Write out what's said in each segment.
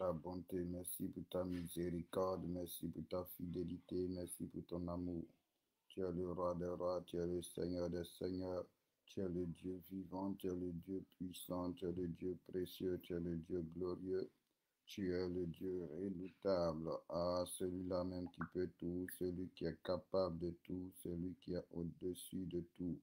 ta bonté, merci pour ta miséricorde, merci pour ta fidélité, merci pour ton amour. Tu es le roi des rois, tu es le Seigneur des seigneurs, tu es le Dieu vivant, tu es le Dieu puissant, tu es le Dieu précieux, tu es le Dieu glorieux, tu es le Dieu redoutable. Ah, celui-là même qui peut tout, celui qui est capable de tout, celui qui est au-dessus de tout.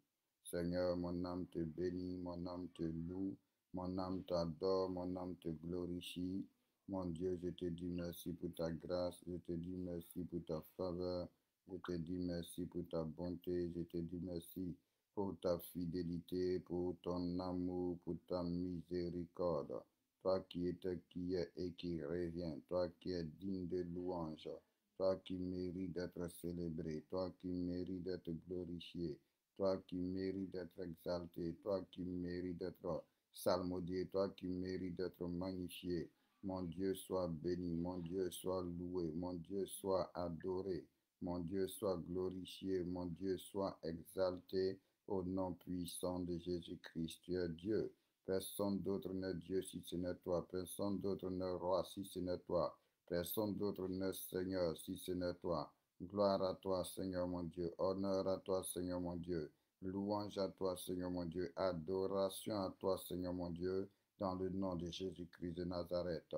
Seigneur, mon âme te bénit, mon âme te loue, mon âme t'adore, mon âme te glorifie. Mon Dieu, je te dis merci pour ta grâce, je te dis merci pour ta faveur, je te dis merci pour ta bonté, je te dis merci pour ta fidélité, pour ton amour, pour ta miséricorde. Toi qui étais, qui est et qui revient, toi qui es digne de louange, toi qui mérites d'être célébré, toi qui mérites d'être glorifié, toi qui mérites d'être exalté, toi qui mérites d'être salmodié, toi qui mérites d'être magnifié. Mon Dieu soit béni, mon Dieu soit loué, mon Dieu soit adoré, mon Dieu soit glorifié, mon Dieu soit exalté au nom puissant de Jésus-Christ. Tu es Dieu. Personne d'autre n'est Dieu si ce n'est toi. Personne d'autre n'est roi si ce n'est toi. Personne d'autre n'est Seigneur si ce n'est toi. Gloire à toi, Seigneur mon Dieu. Honneur à toi, Seigneur mon Dieu. Louange à toi, Seigneur mon Dieu. Adoration à toi, Seigneur mon Dieu, dans le nom de Jésus-Christ de Nazareth.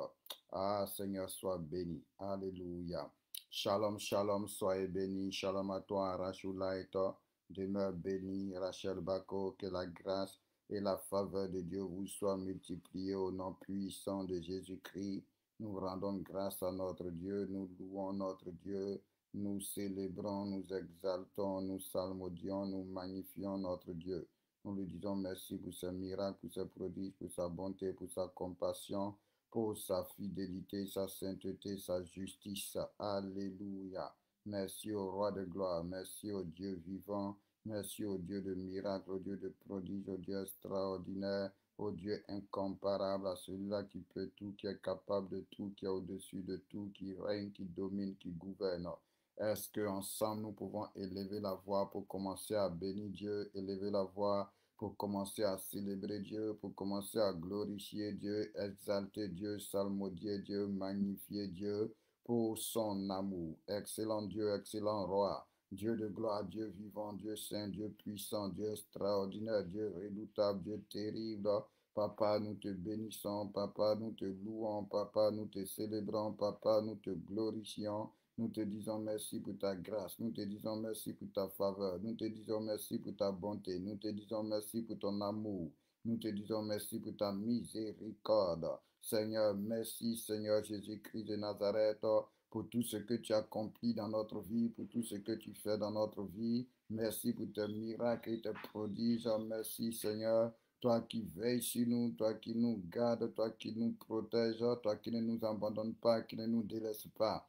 Ah, Seigneur, sois béni. Alléluia. Shalom, shalom, soyez béni. Shalom à toi, Rachulaïta. Demeure béni, Rachel Bako. Que la grâce et la faveur de Dieu vous soient multipliées au nom puissant de Jésus-Christ. Nous rendons grâce à notre Dieu, nous louons notre Dieu, nous célébrons, nous exaltons, nous salmodions, nous magnifions notre Dieu. Nous lui disons merci pour ses miracles, pour ses prodiges, pour sa bonté, pour sa compassion, pour sa fidélité, sa sainteté, sa justice. Alléluia. Merci au roi de gloire, merci au Dieu vivant, merci au Dieu de miracles, au Dieu de prodiges, au Dieu extraordinaire, au Dieu incomparable, à celui-là qui peut tout, qui est capable de tout, qui est au-dessus de tout, qui règne, qui domine, qui gouverne. Est-ce qu'ensemble nous pouvons élever la voix pour commencer à bénir Dieu, élever la voix pour commencer à célébrer Dieu, pour commencer à glorifier Dieu, exalter Dieu, salmodier Dieu, magnifier Dieu pour son amour. Excellent Dieu, excellent roi, Dieu de gloire, Dieu vivant, Dieu saint, Dieu puissant, Dieu extraordinaire, Dieu redoutable, Dieu terrible. Papa, nous te bénissons, Papa, nous te louons, Papa, nous te célébrons, Papa, nous te glorifions. Nous te disons merci pour ta grâce, nous te disons merci pour ta faveur, nous te disons merci pour ta bonté, nous te disons merci pour ton amour, nous te disons merci pour ta miséricorde. Seigneur, merci Seigneur Jésus-Christ de Nazareth pour tout ce que tu as accompli dans notre vie, pour tout ce que tu fais dans notre vie. Merci pour tes miracles et tes prodiges. Merci Seigneur, toi qui veilles sur nous, toi qui nous gardes, toi qui nous protèges, toi qui ne nous abandonnes pas, qui ne nous délaisses pas.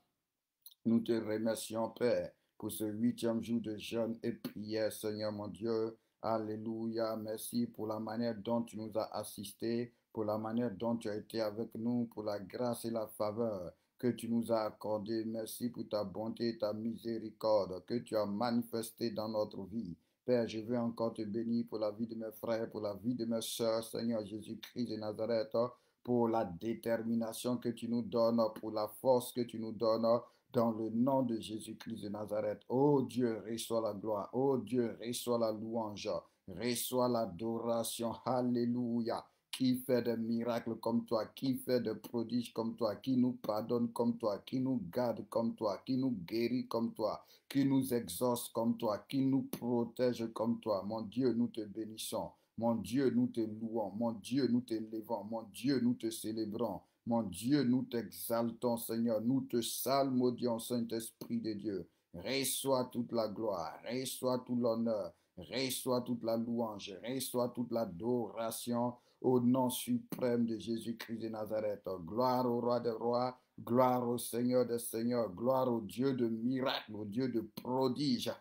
Nous te remercions, Père, pour ce 8e jour de jeûne et prière, Seigneur mon Dieu. Alléluia. Merci pour la manière dont tu nous as assistés, pour la manière dont tu as été avec nous, pour la grâce et la faveur que tu nous as accordée. Merci pour ta bonté et ta miséricorde que tu as manifestée dans notre vie. Père, je veux encore te bénir pour la vie de mes frères, pour la vie de mes sœurs, Seigneur Jésus-Christ de Nazareth, pour la détermination que tu nous donnes, pour la force que tu nous donnes, dans le nom de Jésus-Christ de Nazareth. Oh Dieu, reçois la gloire. Oh Dieu, reçois la louange. Reçois l'adoration. Alléluia. Qui fait des miracles comme toi, qui fait des prodiges comme toi, qui nous pardonne comme toi, qui nous garde comme toi, qui nous guérit comme toi, qui nous exauce comme toi, qui nous protège comme toi. Mon Dieu, nous te bénissons. Mon Dieu, nous te louons. Mon Dieu, nous t'élevons. Mon Dieu, nous te célébrons. Mon Dieu, nous t'exaltons, Seigneur. Nous te salmodions, Saint-Esprit de Dieu. Reçois toute la gloire, reçois tout l'honneur, reçois toute la louange, reçois toute l'adoration au nom suprême de Jésus-Christ de Nazareth. Gloire au roi des rois, gloire au Seigneur des seigneurs, gloire au Dieu de miracles, au Dieu de prodiges,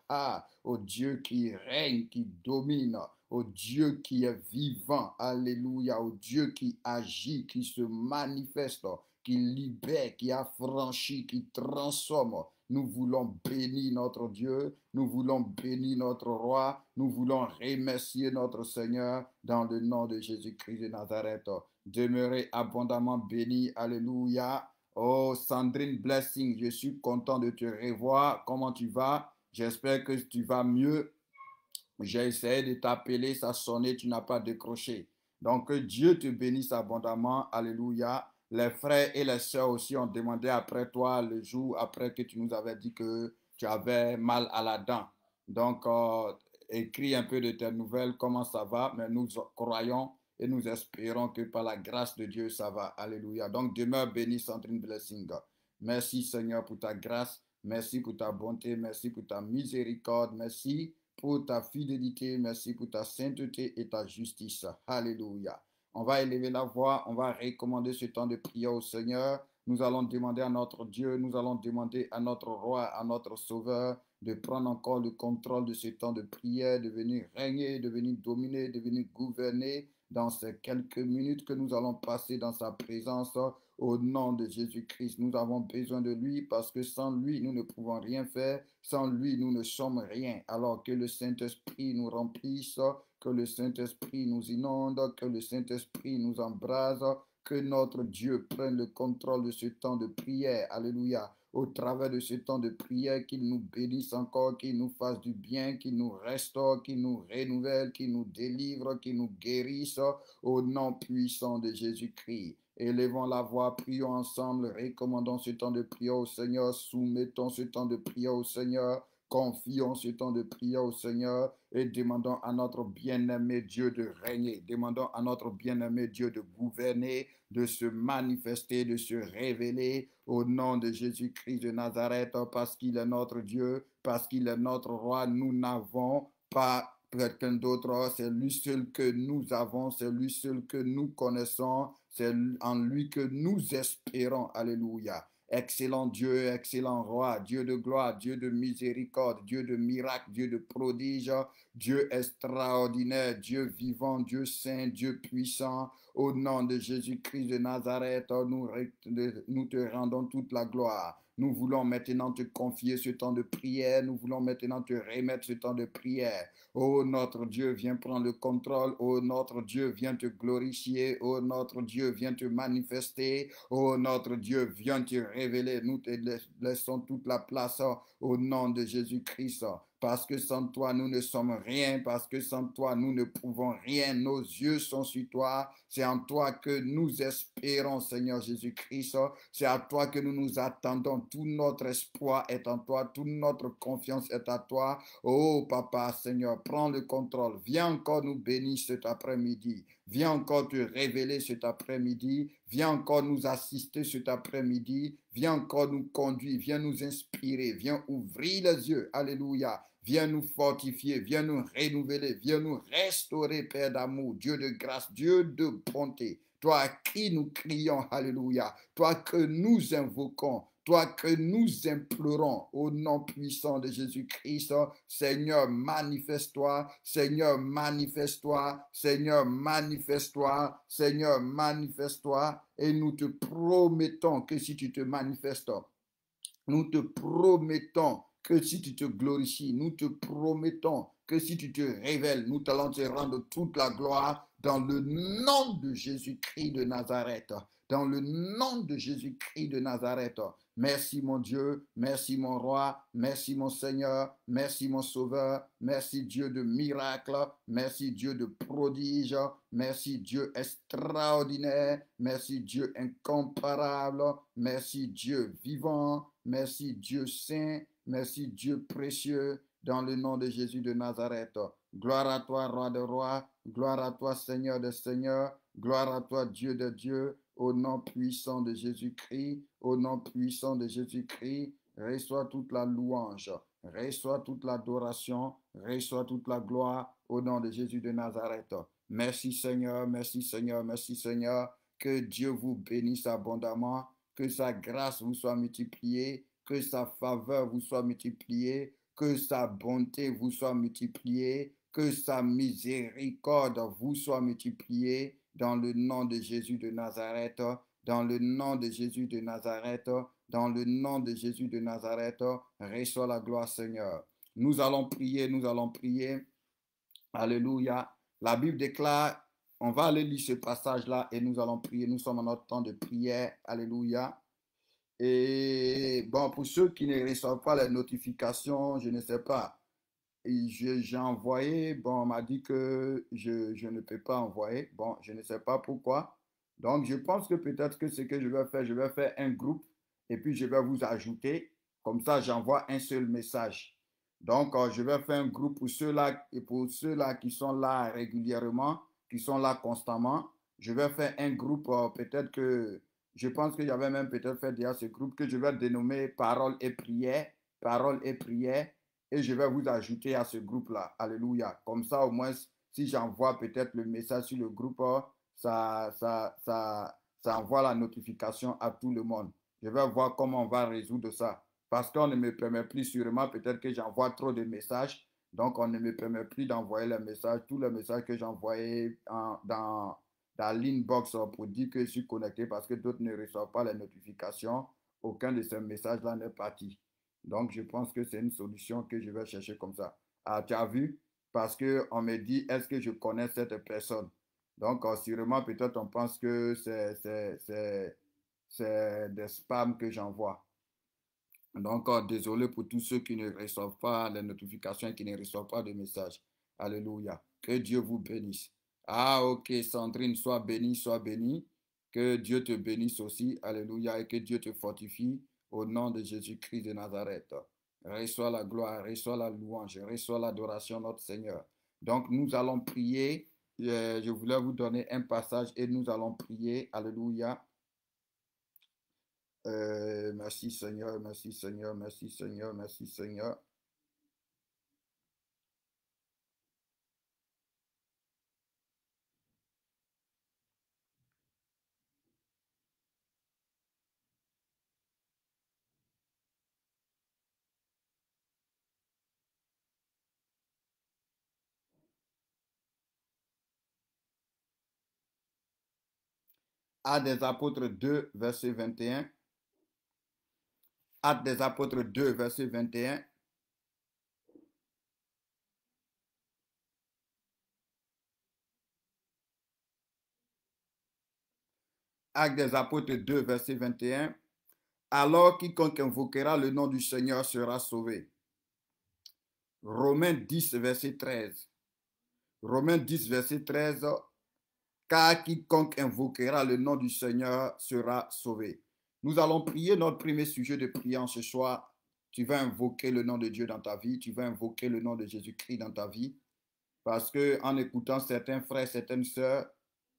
au Dieu qui règne, qui domine, au Dieu qui est vivant, alléluia, au Dieu qui agit, qui se manifeste, qui libère, qui affranchit, qui transforme. Nous voulons bénir notre Dieu, nous voulons bénir notre roi, nous voulons remercier notre Seigneur dans le nom de Jésus-Christ de Nazareth. Demeurez abondamment bénis. Alléluia. Oh, Sandrine Blessing, je suis content de te revoir. Comment tu vas? J'espère que tu vas mieux. J'ai essayé de t'appeler, ça sonnait, tu n'as pas décroché. Donc, que Dieu te bénisse abondamment. Alléluia. Les frères et les sœurs aussi ont demandé après toi, le jour après que tu nous avais dit que tu avais mal à la dent. Donc, écris un peu de tes nouvelles, comment ça va, mais nous croyons et nous espérons que par la grâce de Dieu, ça va. Alléluia. Donc, demeure béni, Sandrine Blessing. Merci, Seigneur, pour ta grâce. Merci pour ta bonté. Merci pour ta miséricorde. Merci pour ta fidélité, merci pour ta sainteté et ta justice. Alléluia. On va élever la voix, on va recommander ce temps de prière au Seigneur. Nous allons demander à notre Dieu, nous allons demander à notre roi, à notre sauveur de prendre encore le contrôle de ce temps de prière, de venir régner, de venir dominer, de venir gouverner dans ces quelques minutes que nous allons passer dans sa présence. Au nom de Jésus-Christ, nous avons besoin de lui parce que sans lui, nous ne pouvons rien faire. Sans lui, nous ne sommes rien. Alors que le Saint-Esprit nous remplisse, que le Saint-Esprit nous inonde, que le Saint-Esprit nous embrase, que notre Dieu prenne le contrôle de ce temps de prière. Alléluia. Au travers de ce temps de prière, qu'il nous bénisse encore, qu'il nous fasse du bien, qu'il nous restaure, qu'il nous renouvelle, qu'il nous délivre, qu'il nous guérisse au nom puissant de Jésus-Christ. Élevons la voix, prions ensemble, recommandons ce temps de prière au Seigneur, soumettons ce temps de prière au Seigneur, confions ce temps de prière au Seigneur et demandons à notre bien-aimé Dieu de régner, demandons à notre bien-aimé Dieu de gouverner, de se manifester, de se révéler au nom de Jésus-Christ de Nazareth, parce qu'il est notre Dieu, parce qu'il est notre roi. Nous n'avons pas quelqu'un d'autre, c'est lui seul que nous avons, c'est lui seul que nous connaissons, c'est en lui que nous espérons. Alléluia. Excellent Dieu, excellent roi, Dieu de gloire, Dieu de miséricorde, Dieu de miracle, Dieu de prodige, Dieu extraordinaire, Dieu vivant, Dieu saint, Dieu puissant. Au nom de Jésus-Christ de Nazareth, nous te rendons toute la gloire. Nous voulons maintenant te confier ce temps de prière. Nous voulons maintenant te remettre ce temps de prière. Oh, notre Dieu, viens prendre le contrôle. Oh, notre Dieu, viens te glorifier. Oh, notre Dieu, viens te manifester. Oh, notre Dieu, viens te révéler. Nous te laissons toute la place au nom de Jésus-Christ. Parce que sans toi, nous ne sommes rien. Parce que sans toi, nous ne pouvons rien. Nos yeux sont sur toi. C'est en toi que nous espérons, Seigneur Jésus-Christ. C'est à toi que nous nous attendons. Tout notre espoir est en toi. Toute notre confiance est à toi. Oh, Papa, Seigneur, prends le contrôle. Viens encore nous bénir cet après-midi. Viens encore te révéler cet après-midi. Viens encore nous assister cet après-midi. Viens encore nous conduire. Viens nous inspirer. Viens ouvrir les yeux. Alléluia. Viens nous fortifier, viens nous renouveler, viens nous restaurer, Père d'amour, Dieu de grâce, Dieu de bonté. Toi à qui nous crions, alléluia. Toi que nous invoquons, toi que nous implorons au nom puissant de Jésus-Christ. Seigneur, manifeste-toi, Seigneur, manifeste-toi, Seigneur, manifeste-toi, Seigneur, manifeste-toi. Et nous te promettons que si tu te manifestes, nous te promettons que si tu te glorifies, nous te promettons que si tu te révèles, nous allons te rendre toute la gloire dans le nom de Jésus-Christ de Nazareth. Dans le nom de Jésus-Christ de Nazareth. Merci mon Dieu, merci mon roi, merci mon Seigneur, merci mon Sauveur, merci Dieu de miracle, merci Dieu de prodige, merci Dieu extraordinaire, merci Dieu incomparable, merci Dieu vivant, merci Dieu saint, merci Dieu précieux, dans le nom de Jésus de Nazareth. Gloire à toi, roi de rois, gloire à toi, Seigneur de seigneurs, gloire à toi, Dieu de dieux, au nom puissant de Jésus-Christ, au nom puissant de Jésus-Christ, reçois toute la louange, reçois toute l'adoration, reçois toute la gloire, au nom de Jésus de Nazareth. Merci Seigneur, merci Seigneur, merci Seigneur. Que Dieu vous bénisse abondamment, que sa grâce vous soit multipliée, que sa faveur vous soit multipliée, que sa bonté vous soit multipliée, que sa miséricorde vous soit multipliée dans le nom de Jésus de Nazareth, dans le nom de Jésus de Nazareth, dans le nom de Jésus de Nazareth, reçois la gloire Seigneur. Nous allons prier, nous allons prier. Alléluia. La Bible déclare on va aller lire ce passage-là et nous allons prier. Nous sommes en notre temps de prière. Alléluia. Et bon, pour ceux qui ne reçoivent pas les notifications, je ne sais pas. J'ai envoyé, bon, on m'a dit que je ne peux pas envoyer. Bon, je ne sais pas pourquoi. Donc, je pense que peut-être que ce que je vais faire un groupe et puis je vais vous ajouter. Comme ça, j'envoie un seul message. Donc, je vais faire un groupe pour ceux-là qui sont là régulièrement, qui sont là constamment. Je vais faire un groupe, peut-être que, je pense que j'avais même peut-être fait déjà ce groupe que je vais dénommer Parole et prière. Parole et prière et je vais vous ajouter à ce groupe-là. Alléluia. Comme ça, au moins, si j'envoie peut-être le message sur le groupe, ça envoie la notification à tout le monde. Je vais voir comment on va résoudre ça. Parce qu'on ne me permet plus, sûrement, peut-être que j'envoie trop de messages. Donc, on ne me permet plus d'envoyer les messages, tous les messages que j'envoyais dans l'inbox pour dire que je suis connecté parce que d'autres ne reçoivent pas les notifications. Aucun de ces messages-là n'est parti. Donc, je pense que c'est une solution que je vais chercher comme ça. Ah, tu as vu? Parce qu'on me dit, est-ce que je connais cette personne? Donc, sûrement, peut-être on pense que c'est des spams que j'envoie. Donc, désolé pour tous ceux qui ne reçoivent pas les notifications et qui ne reçoivent pas de messages. Alléluia. Que Dieu vous bénisse. Ah, ok, Sandrine, sois bénie, sois bénie. Que Dieu te bénisse aussi. Alléluia. Et que Dieu te fortifie au nom de Jésus-Christ de Nazareth. Reçois la gloire, reçois la louange, reçois l'adoration, notre Seigneur. Donc, nous allons prier. Je voulais vous donner un passage et nous allons prier. Alléluia. Merci Seigneur, merci Seigneur, merci Seigneur, merci Seigneur. Actes des apôtres 2, verset 21. Actes des apôtres 2, verset 21. Actes des apôtres 2, verset 21. Alors quiconque invoquera le nom du Seigneur sera sauvé. Romains 10, verset 13. Romains 10, verset 13. Car quiconque invoquera le nom du Seigneur sera sauvé. Nous allons prier notre premier sujet de prière ce soir. Tu vas invoquer le nom de Dieu dans ta vie. Tu vas invoquer le nom de Jésus-Christ dans ta vie. Parce que en écoutant certains frères, certaines sœurs,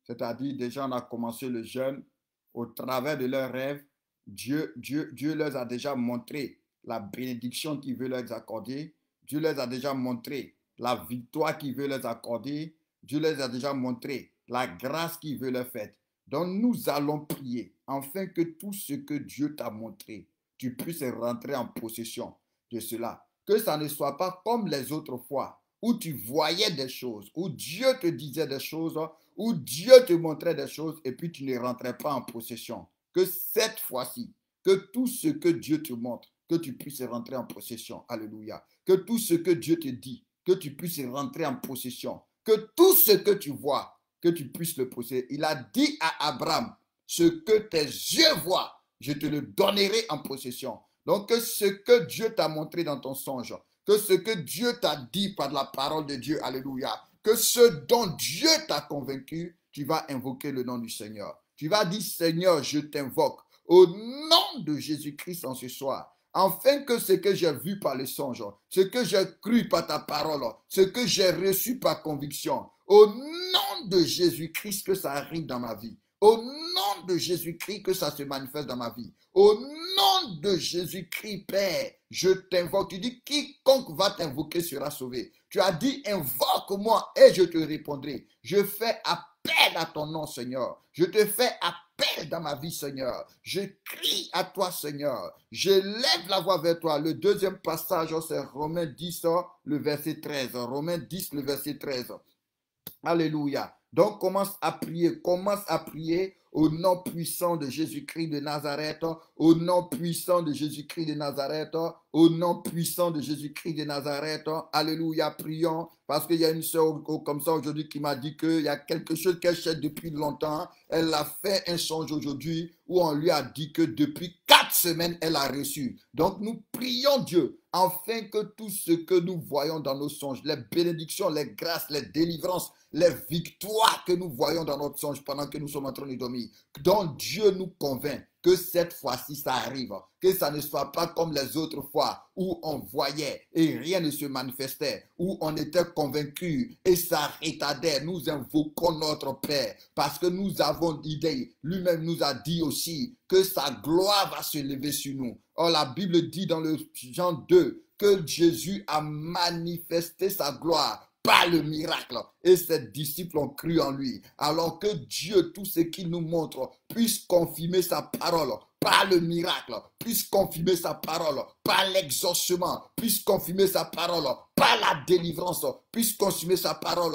c'est-à-dire déjà on a commencé le jeûne, au travers de leurs rêves, Dieu leur a déjà montré la bénédiction qu'il veut leur accorder. Dieu leur a déjà montré la victoire qu'il veut leur accorder. Dieu leur a déjà montré la grâce qu'il veut leur faire. Donc nous allons prier afin que tout ce que Dieu t'a montré, tu puisses rentrer en possession de cela. Que ça ne soit pas comme les autres fois où tu voyais des choses, où Dieu te disait des choses, où Dieu te montrait des choses et puis tu ne rentrais pas en possession. Que cette fois-ci, que tout ce que Dieu te montre, que tu puisses rentrer en possession. Alléluia. Que tout ce que Dieu te dit, que tu puisses rentrer en possession. Que tout ce que tu vois, que tu puisses le posséder. Il a dit à Abraham, ce que tes yeux voient, je te le donnerai en possession. Donc que ce que Dieu t'a montré dans ton songe, que ce que Dieu t'a dit par la parole de Dieu, alléluia, que ce dont Dieu t'a convaincu, tu vas invoquer le nom du Seigneur. Tu vas dire, Seigneur, je t'invoque au nom de Jésus-Christ en ce soir, afin que ce que j'ai vu par les songes, ce que j'ai cru par ta parole, ce que j'ai reçu par conviction, au nom de Jésus-Christ que ça arrive dans ma vie. Au nom de Jésus-Christ que ça se manifeste dans ma vie. Au nom de Jésus-Christ, Père, je t'invoque. Tu dis, quiconque va t'invoquer sera sauvé. Tu as dit, invoque-moi et je te répondrai. Je fais appel à ton nom, Seigneur. Je te fais appel dans ma vie, Seigneur. Je crie à toi, Seigneur. Je lève la voix vers toi. Le deuxième passage, c'est Romains 10, le verset 13. Romains 10, le verset 13. Alléluia. Donc commence à prier au nom puissant de Jésus-Christ de Nazareth, au nom puissant de Jésus-Christ de Nazareth, au nom puissant de Jésus-Christ de Nazareth. Alléluia, prions, parce qu'il y a une sœur comme ça aujourd'hui qui m'a dit qu'il y a quelque chose qu'elle cherche depuis longtemps. Elle a fait un songe aujourd'hui où on lui a dit que depuis 4 semaines, elle a reçu. Donc nous prions Dieu afin que tout ce que nous voyons dans nos songes, les bénédictions, les grâces, les délivrances, les victoires que nous voyons dans notre songe pendant que nous sommes en train de dormir, dont Dieu nous convainc que cette fois-ci ça arrive, que ça ne soit pas comme les autres fois où on voyait et rien ne se manifestait, où on était convaincu et ça retardait. Nous invoquons notre Père parce que nous avons l'idée, lui-même nous a dit aussi que sa gloire va se lever sur nous. Or la Bible dit dans le Jean 2 que Jésus a manifesté sa gloire par le miracle. Et ses disciples ont cru en lui. Alors que Dieu, tout ce qu'il nous montre, puisse confirmer sa parole par le miracle, puisse confirmer sa parole par l'exaucement, puisse confirmer sa parole par la délivrance, puisse confirmer sa parole,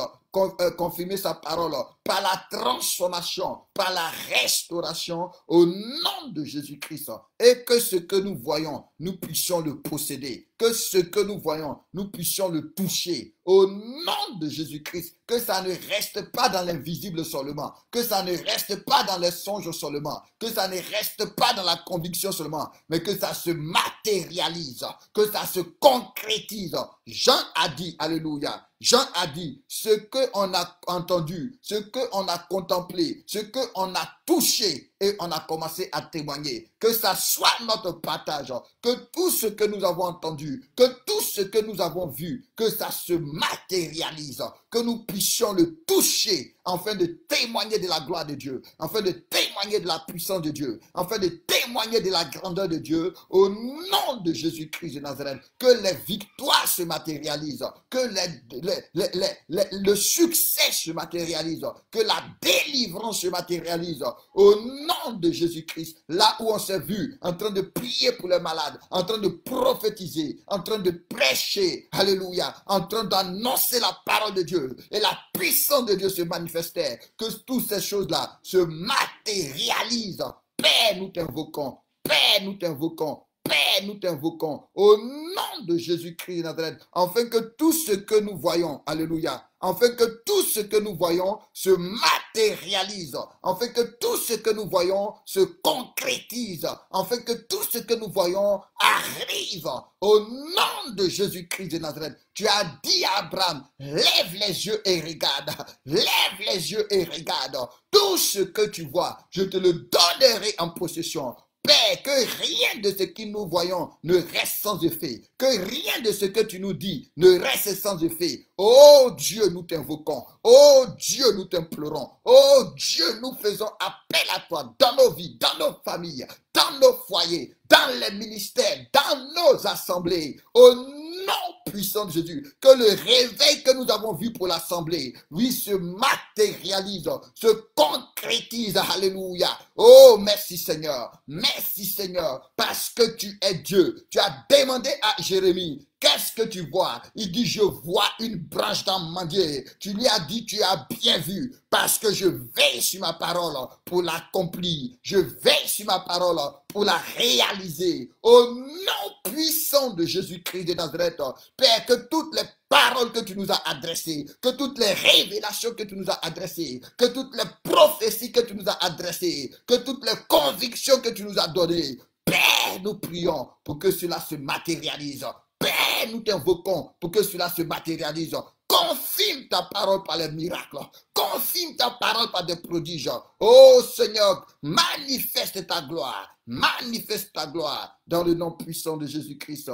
confirmer sa parole par la transformation, par la restauration au nom de Jésus-Christ. Et que ce que nous voyons, nous puissions le posséder. Que ce que nous voyons, nous puissions le toucher au nom de Jésus-Christ. Que ça ne reste pas dans l'invisible seulement. Que ça ne reste pas dans les songes seulement. Que ça ne reste pas dans la conviction seulement. Mais que ça se matérialise. Que ça se concrétise. Jean a dit, alléluia. Jean a dit, ce qu'on a entendu, ce qu'on a contemplé, ce qu'on a touché et on a commencé à témoigner. Que ça soit notre partage, que tout ce que nous avons entendu, que tout ce que nous avons vu, que ça se matérialise, que nous puissions le toucher afin de témoigner de la gloire de Dieu, afin de témoigner de la puissance de Dieu, afin de témoigner de la grandeur de Dieu au nom de Jésus-Christ de Nazareth. Que les victoires se matérialisent, que le succès se matérialise, que la délivrance se matérialise au nom de Jésus-Christ. Là où on s'est vu en train de prier pour les malades, en train de prophétiser, en train de prêcher, alléluia, en train d'annoncer la parole de Dieu et la puissance de Dieu se manifestait, que toutes ces choses-là se matérialisent. Père, nous t'invoquons. Père, nous t'invoquons. Père, nous t'invoquons au nom de Jésus-Christ de Nazareth, afin que tout ce que nous voyons, alléluia, afin que tout ce que nous voyons se matérialise, afin que tout ce que nous voyons se concrétise, afin que tout ce que nous voyons arrive au nom de Jésus-Christ de Nazareth. Tu as dit à Abraham, lève les yeux et regarde, lève les yeux et regarde, tout ce que tu vois, je te le donnerai en possession. Père, que rien de ce que nous voyons ne reste sans effet. Que rien de ce que tu nous dis ne reste sans effet. Oh Dieu, nous t'invoquons. Oh Dieu, nous t'implorons. Oh Dieu, nous faisons appel à toi dans nos vies, dans nos familles, dans nos foyers, dans les ministères, dans nos assemblées. Au nom puissant de Jésus, que le réveil que nous avons vu pour l'assemblée, oui, se matérialise, se concrétise. Alléluia. Oh, merci Seigneur. Merci Seigneur, parce que tu es Dieu. Tu as demandé à Jérémie, qu'est-ce que tu vois? Il dit, je vois une branche d'un manguier. Tu lui as dit, tu as bien vu, parce que je veille sur ma parole pour l'accomplir. Je veille sur ma parole pour la réaliser. Au nom puissant de Jésus-Christ de Nazareth, Père, que toutes les paroles que tu nous as adressées, que toutes les révélations que tu nous as adressées, que toutes les prophéties que tu nous as adressées, que toutes les convictions que tu nous as données, Père, nous prions pour que cela se matérialise. Père, nous t'invoquons pour que cela se matérialise. Confirme ta parole par les miracles. Confirme ta parole par des prodiges. Oh Seigneur, manifeste ta gloire. Manifeste ta gloire dans le nom puissant de Jésus-Christ.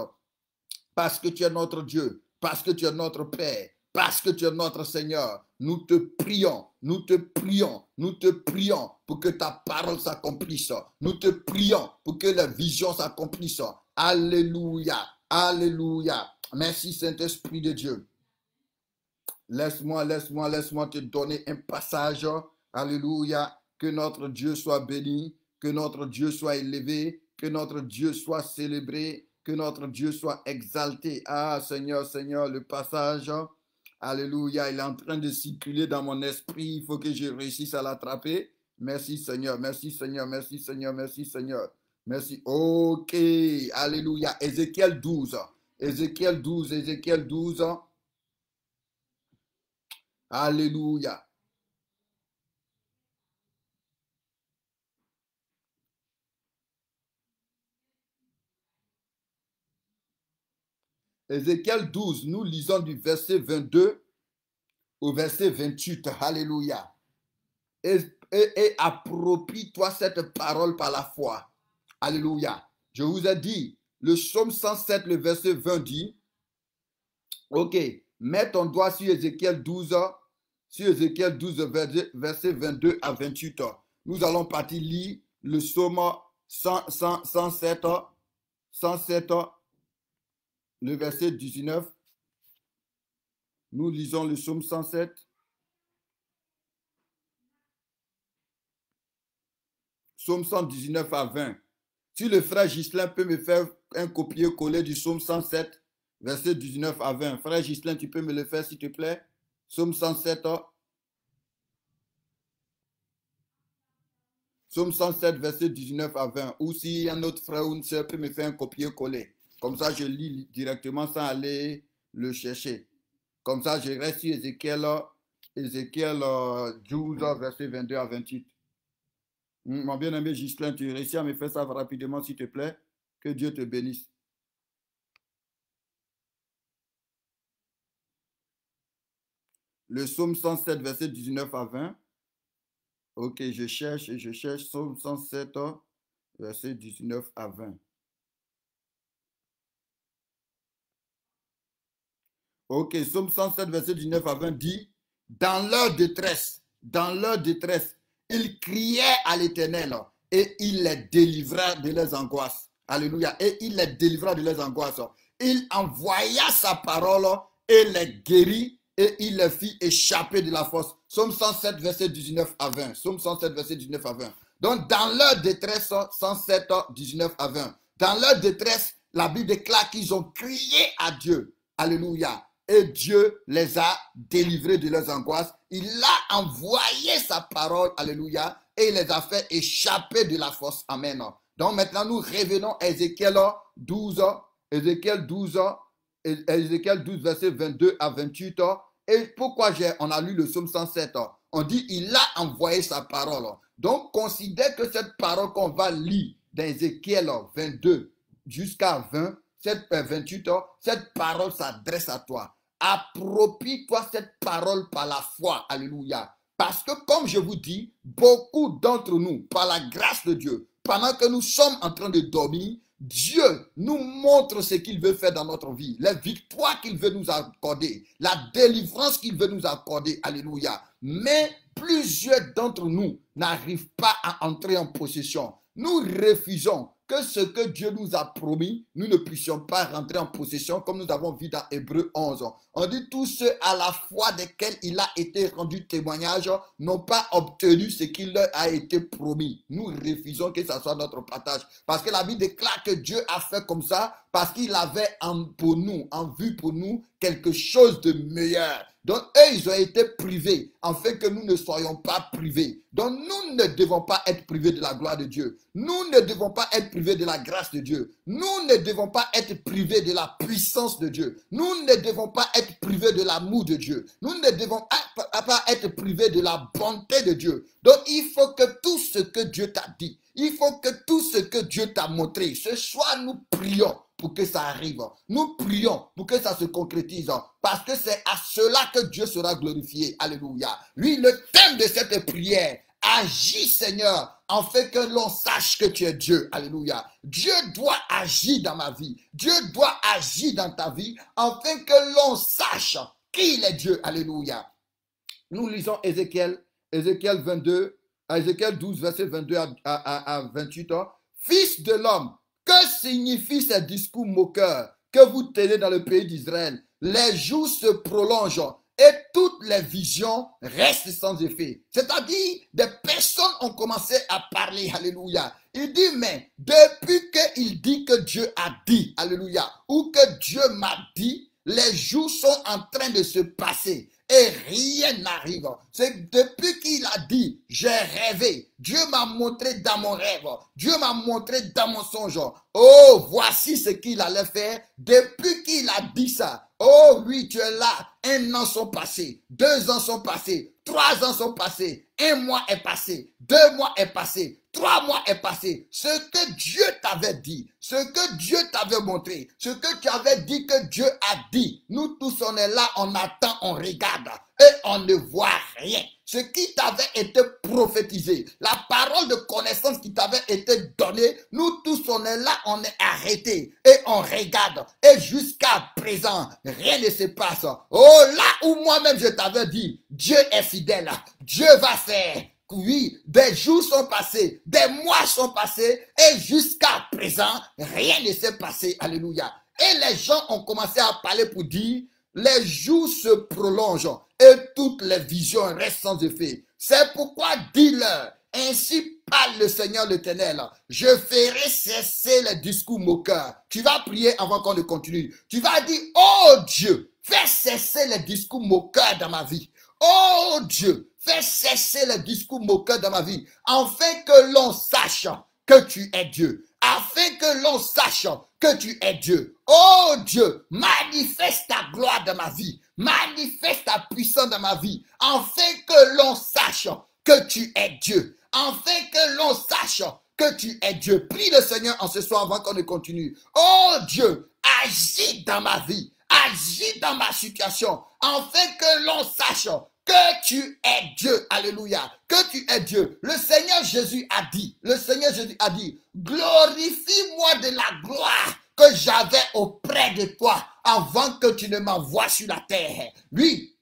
Parce que tu es notre Dieu. Parce que tu es notre Père. Parce que tu es notre Seigneur. Nous te prions. Nous te prions. Nous te prions pour que ta parole s'accomplisse. Nous te prions pour que les visions s'accomplissent. Alléluia. Alléluia. Merci Saint-Esprit de Dieu. Laisse-moi te donner un passage. Alléluia. Que notre Dieu soit béni. Que notre Dieu soit élevé. Que notre Dieu soit célébré. Que notre Dieu soit exalté. Ah, Seigneur, Seigneur, le passage. Alléluia, il est en train de circuler dans mon esprit. Il faut que je réussisse à l'attraper. Merci Seigneur, merci Seigneur, merci Seigneur, merci Seigneur. Merci. Ok, alléluia. Ézéchiel 12. Ézéchiel 12, Ézéchiel 12. Alléluia. Ézéchiel 12, nous lisons du verset 22 au verset 28. Alléluia. Et approprie-toi cette parole par la foi. Alléluia. Je vous ai dit, le psaume 107, le verset 20 dit, ok, mets ton doigt sur Ézéchiel 12, verset 22 à 28. Nous allons partir lire le psaume 107, le verset 19. Nous lisons le psaume 107. Psaume 119 à 20. Si le frère Ghislain peut me faire un copier-coller du psaume 107, verset 19 à 20. Frère Ghislain, tu peux me le faire s'il te plaît? Psaume 107. Psaume 107, verset 19 à 20. Ou si un autre frère ou une soeur peut me faire un copier-coller. Comme ça, je lis directement sans aller le chercher. Comme ça, je reste sur Ézéchiel 12, verset 22 à 28. Mon bien-aimé Ghislain, tu réussis à me faire ça rapidement, s'il te plaît? Que Dieu te bénisse. Le psaume 107, verset 19 à 20. Ok, je cherche. Psaume 107, verset 19 à 20. Ok, psaume 107, verset 19 à 20 dit, dans leur détresse, ils criaient à l'Éternel et il les délivra de leurs angoisses. Alléluia. Et il les délivra de leurs angoisses. Il envoya sa parole et les guérit et il les fit échapper de la force. Psaume 107, verset 19 à 20. Psaume 107, verset 19 à 20. Donc, dans leur détresse, 107, 19 à 20. Dans leur détresse, la Bible déclare qu'ils ont crié à Dieu. Alléluia. Et Dieu les a délivrés de leurs angoisses. Il a envoyé sa parole, alléluia, et il les a fait échapper de la force. Amen. Donc maintenant, nous revenons à Ézéchiel 12, Ézéchiel 12, verset 22 à 28. Et pourquoi on a lu le psaume 107? On dit, il a envoyé sa parole. Donc, considère que cette parole qu'on va lire dans Ézéchiel 22 jusqu'à 28, cette parole s'adresse à toi. Approprie-toi cette parole par la foi. Alléluia. Parce que comme je vous dis, beaucoup d'entre nous, par la grâce de Dieu, pendant que nous sommes en train de dormir, Dieu nous montre ce qu'il veut faire dans notre vie, les victoires qu'il veut nous accorder, la délivrance qu'il veut nous accorder. Alléluia. Mais plusieurs d'entre nous n'arrivent pas à entrer en possession. Nous refusons que ce que Dieu nous a promis, nous ne puissions pas rentrer en possession, comme nous avons vu dans Hébreux 11. On dit tous ceux à la foi desquels il a été rendu témoignage n'ont pas obtenu ce qu'il leur a été promis. Nous refusons que ce soit notre partage. Parce que la Bible déclare que Dieu a fait comme ça parce qu'il avait en vue pour nous quelque chose de meilleur. Donc, eux, ils ont été privés, afin que nous ne soyons pas privés. Donc, nous ne devons pas être privés de la gloire de Dieu. Nous ne devons pas être privés de la grâce de Dieu. Nous ne devons pas être privés de la puissance de Dieu. Nous ne devons pas être privés de l'amour de Dieu. Nous ne devons pas être privés de la bonté de Dieu. Donc, il faut que tout ce que Dieu t'a dit, il faut que tout ce que Dieu t'a montré, ce soir, nous prions pour que ça arrive. Nous prions pour que ça se concrétise. Parce que c'est à cela que Dieu sera glorifié. Alléluia. Oui, le thème de cette prière, agis Seigneur, en fait que l'on sache que tu es Dieu. Alléluia. Dieu doit agir dans ma vie. Dieu doit agir dans ta vie, afin que l'on sache qu'il est Dieu. Alléluia. Nous lisons Ézéchiel 12, verset 22 à 28. Fils de l'homme, que signifient ces discours moqueurs que vous tenez dans le pays d'Israël? Les jours se prolongent et toutes les visions restent sans effet. C'est-à-dire, des personnes ont commencé à parler, alléluia. Il dit, mais depuis qu'il dit que Dieu a dit, alléluia, ou que Dieu m'a dit, les jours sont en train de se passer et rien n'arrive. C'est depuis qu'il a dit, j'ai rêvé, Dieu m'a montré dans mon rêve, Dieu m'a montré dans mon songe. Oh, voici ce qu'il allait faire. Depuis qu'il a dit ça, oh oui, tu es là. 1 an sont passés, 2 ans sont passés, 3 ans sont passés, 1 mois est passé, 2 mois est passé, 3 mois est passé. Ce que Dieu t'avait dit, ce que Dieu t'avait montré, ce que tu avais dit que Dieu a dit, nous tous on est là, on attend, on regarde et on ne voit rien. Ce qui t'avait été prophétisé, la parole de connaissance qui t'avait été donnée, nous tous on est là, on est arrêtés et on regarde. Et jusqu'à présent, rien ne se passe. Oh, là où moi-même je t'avais dit, Dieu est fidèle, Dieu va faire. Oui, des jours sont passés, des mois sont passés et jusqu'à présent, rien ne s'est passé. Alléluia. Et les gens ont commencé à parler pour dire, les jours se prolongent et toutes les visions restent sans effet. C'est pourquoi dis-leur, ainsi parle le Seigneur l'Éternel, je ferai cesser les discours moqueurs. Tu vas prier avant qu'on ne continue. Tu vas dire, oh Dieu, fais cesser les discours moqueurs dans ma vie. Oh Dieu, fais cesser les discours moqueurs dans ma vie, afin que l'on sache que tu es Dieu, afin que l'on sache que tu es Dieu. Oh Dieu, manifeste ta gloire dans ma vie, manifeste ta puissance dans ma vie, afin que l'on sache que tu es Dieu, afin que l'on sache que tu es Dieu. Prie le Seigneur en ce soir avant qu'on ne continue. Oh Dieu, agis dans ma vie, agis dans ma situation, afin que l'on sache que tu es Dieu. Alléluia. Que tu es Dieu. Le Seigneur Jésus a dit, glorifie-moi de la gloire que j'avais auprès de toi avant que tu ne m'envoies sur la terre. Oui,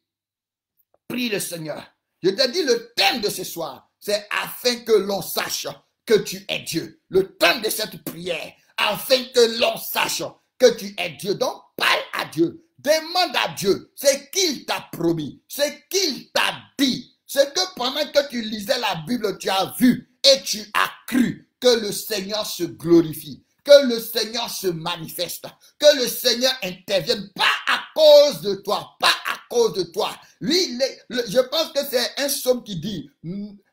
prie le Seigneur. Je te dis le thème de ce soir, c'est afin que l'on sache que tu es Dieu. Le thème de cette prière, afin que l'on sache que tu es Dieu. Donc, parle à Dieu. Demande à Dieu ce qu'il t'a promis, ce qu'il t'a dit, ce que pendant que tu lisais la Bible, tu as vu et tu as cru que le Seigneur se glorifie, que le Seigneur se manifeste, que le Seigneur intervienne, pas à cause de toi, pas à cause de toi. Lui, je pense que c'est un psaume qui dit,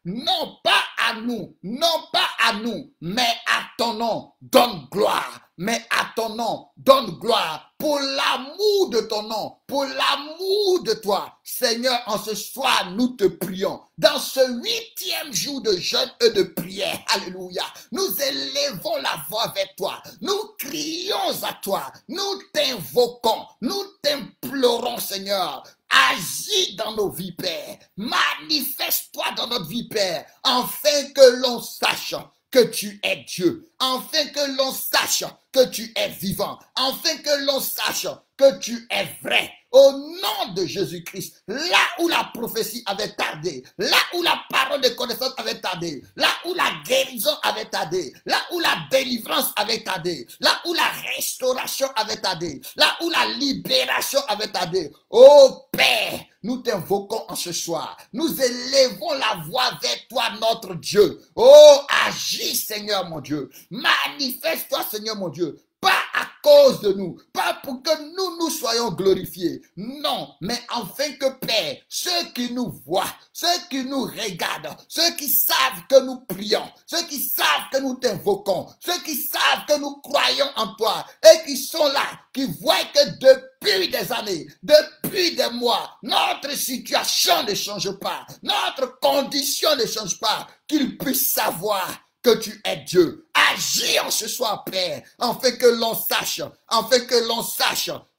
non pas à nous, non pas à nous, mais à ton nom, donne gloire. Mais à ton nom, donne gloire pour l'amour de ton nom, pour l'amour de toi. Seigneur, en ce soir, nous te prions. Dans ce 8e jour de jeûne et de prière, alléluia, nous élevons la voix vers toi. Nous crions à toi. Nous t'invoquons. Nous t'implorons, Seigneur. Agis dans nos vies, Père. Manifeste-toi dans notre vie, Père, afin que l'on sache que tu es Dieu, afin que l'on sache que tu es vivant, afin que l'on sache que tu es vrai. Au nom de Jésus-Christ, là où la prophétie avait tardé, là où la parole de connaissance avait tardé, là où la guérison avait tardé, là où la délivrance avait tardé, là où la restauration avait tardé, là où la libération avait tardé. Oh Père, nous t'invoquons en ce soir. Nous élevons la voix vers toi, notre Dieu. Oh, agis, Seigneur mon Dieu. Manifeste-toi, Seigneur mon Dieu. Pas à cause de nous, pas pour que nous soyons glorifiés. Non, mais afin que Père, ceux qui nous voient, ceux qui nous regardent, ceux qui savent que nous prions, ceux qui savent que nous t'invoquons, ceux qui savent que nous croyons en toi et qui sont là, qui voient que depuis des années, depuis des mois, notre situation ne change pas, notre condition ne change pas, qu'ils puissent savoir que tu es Dieu. Agis en ce soir, Père, afin que l'on sache,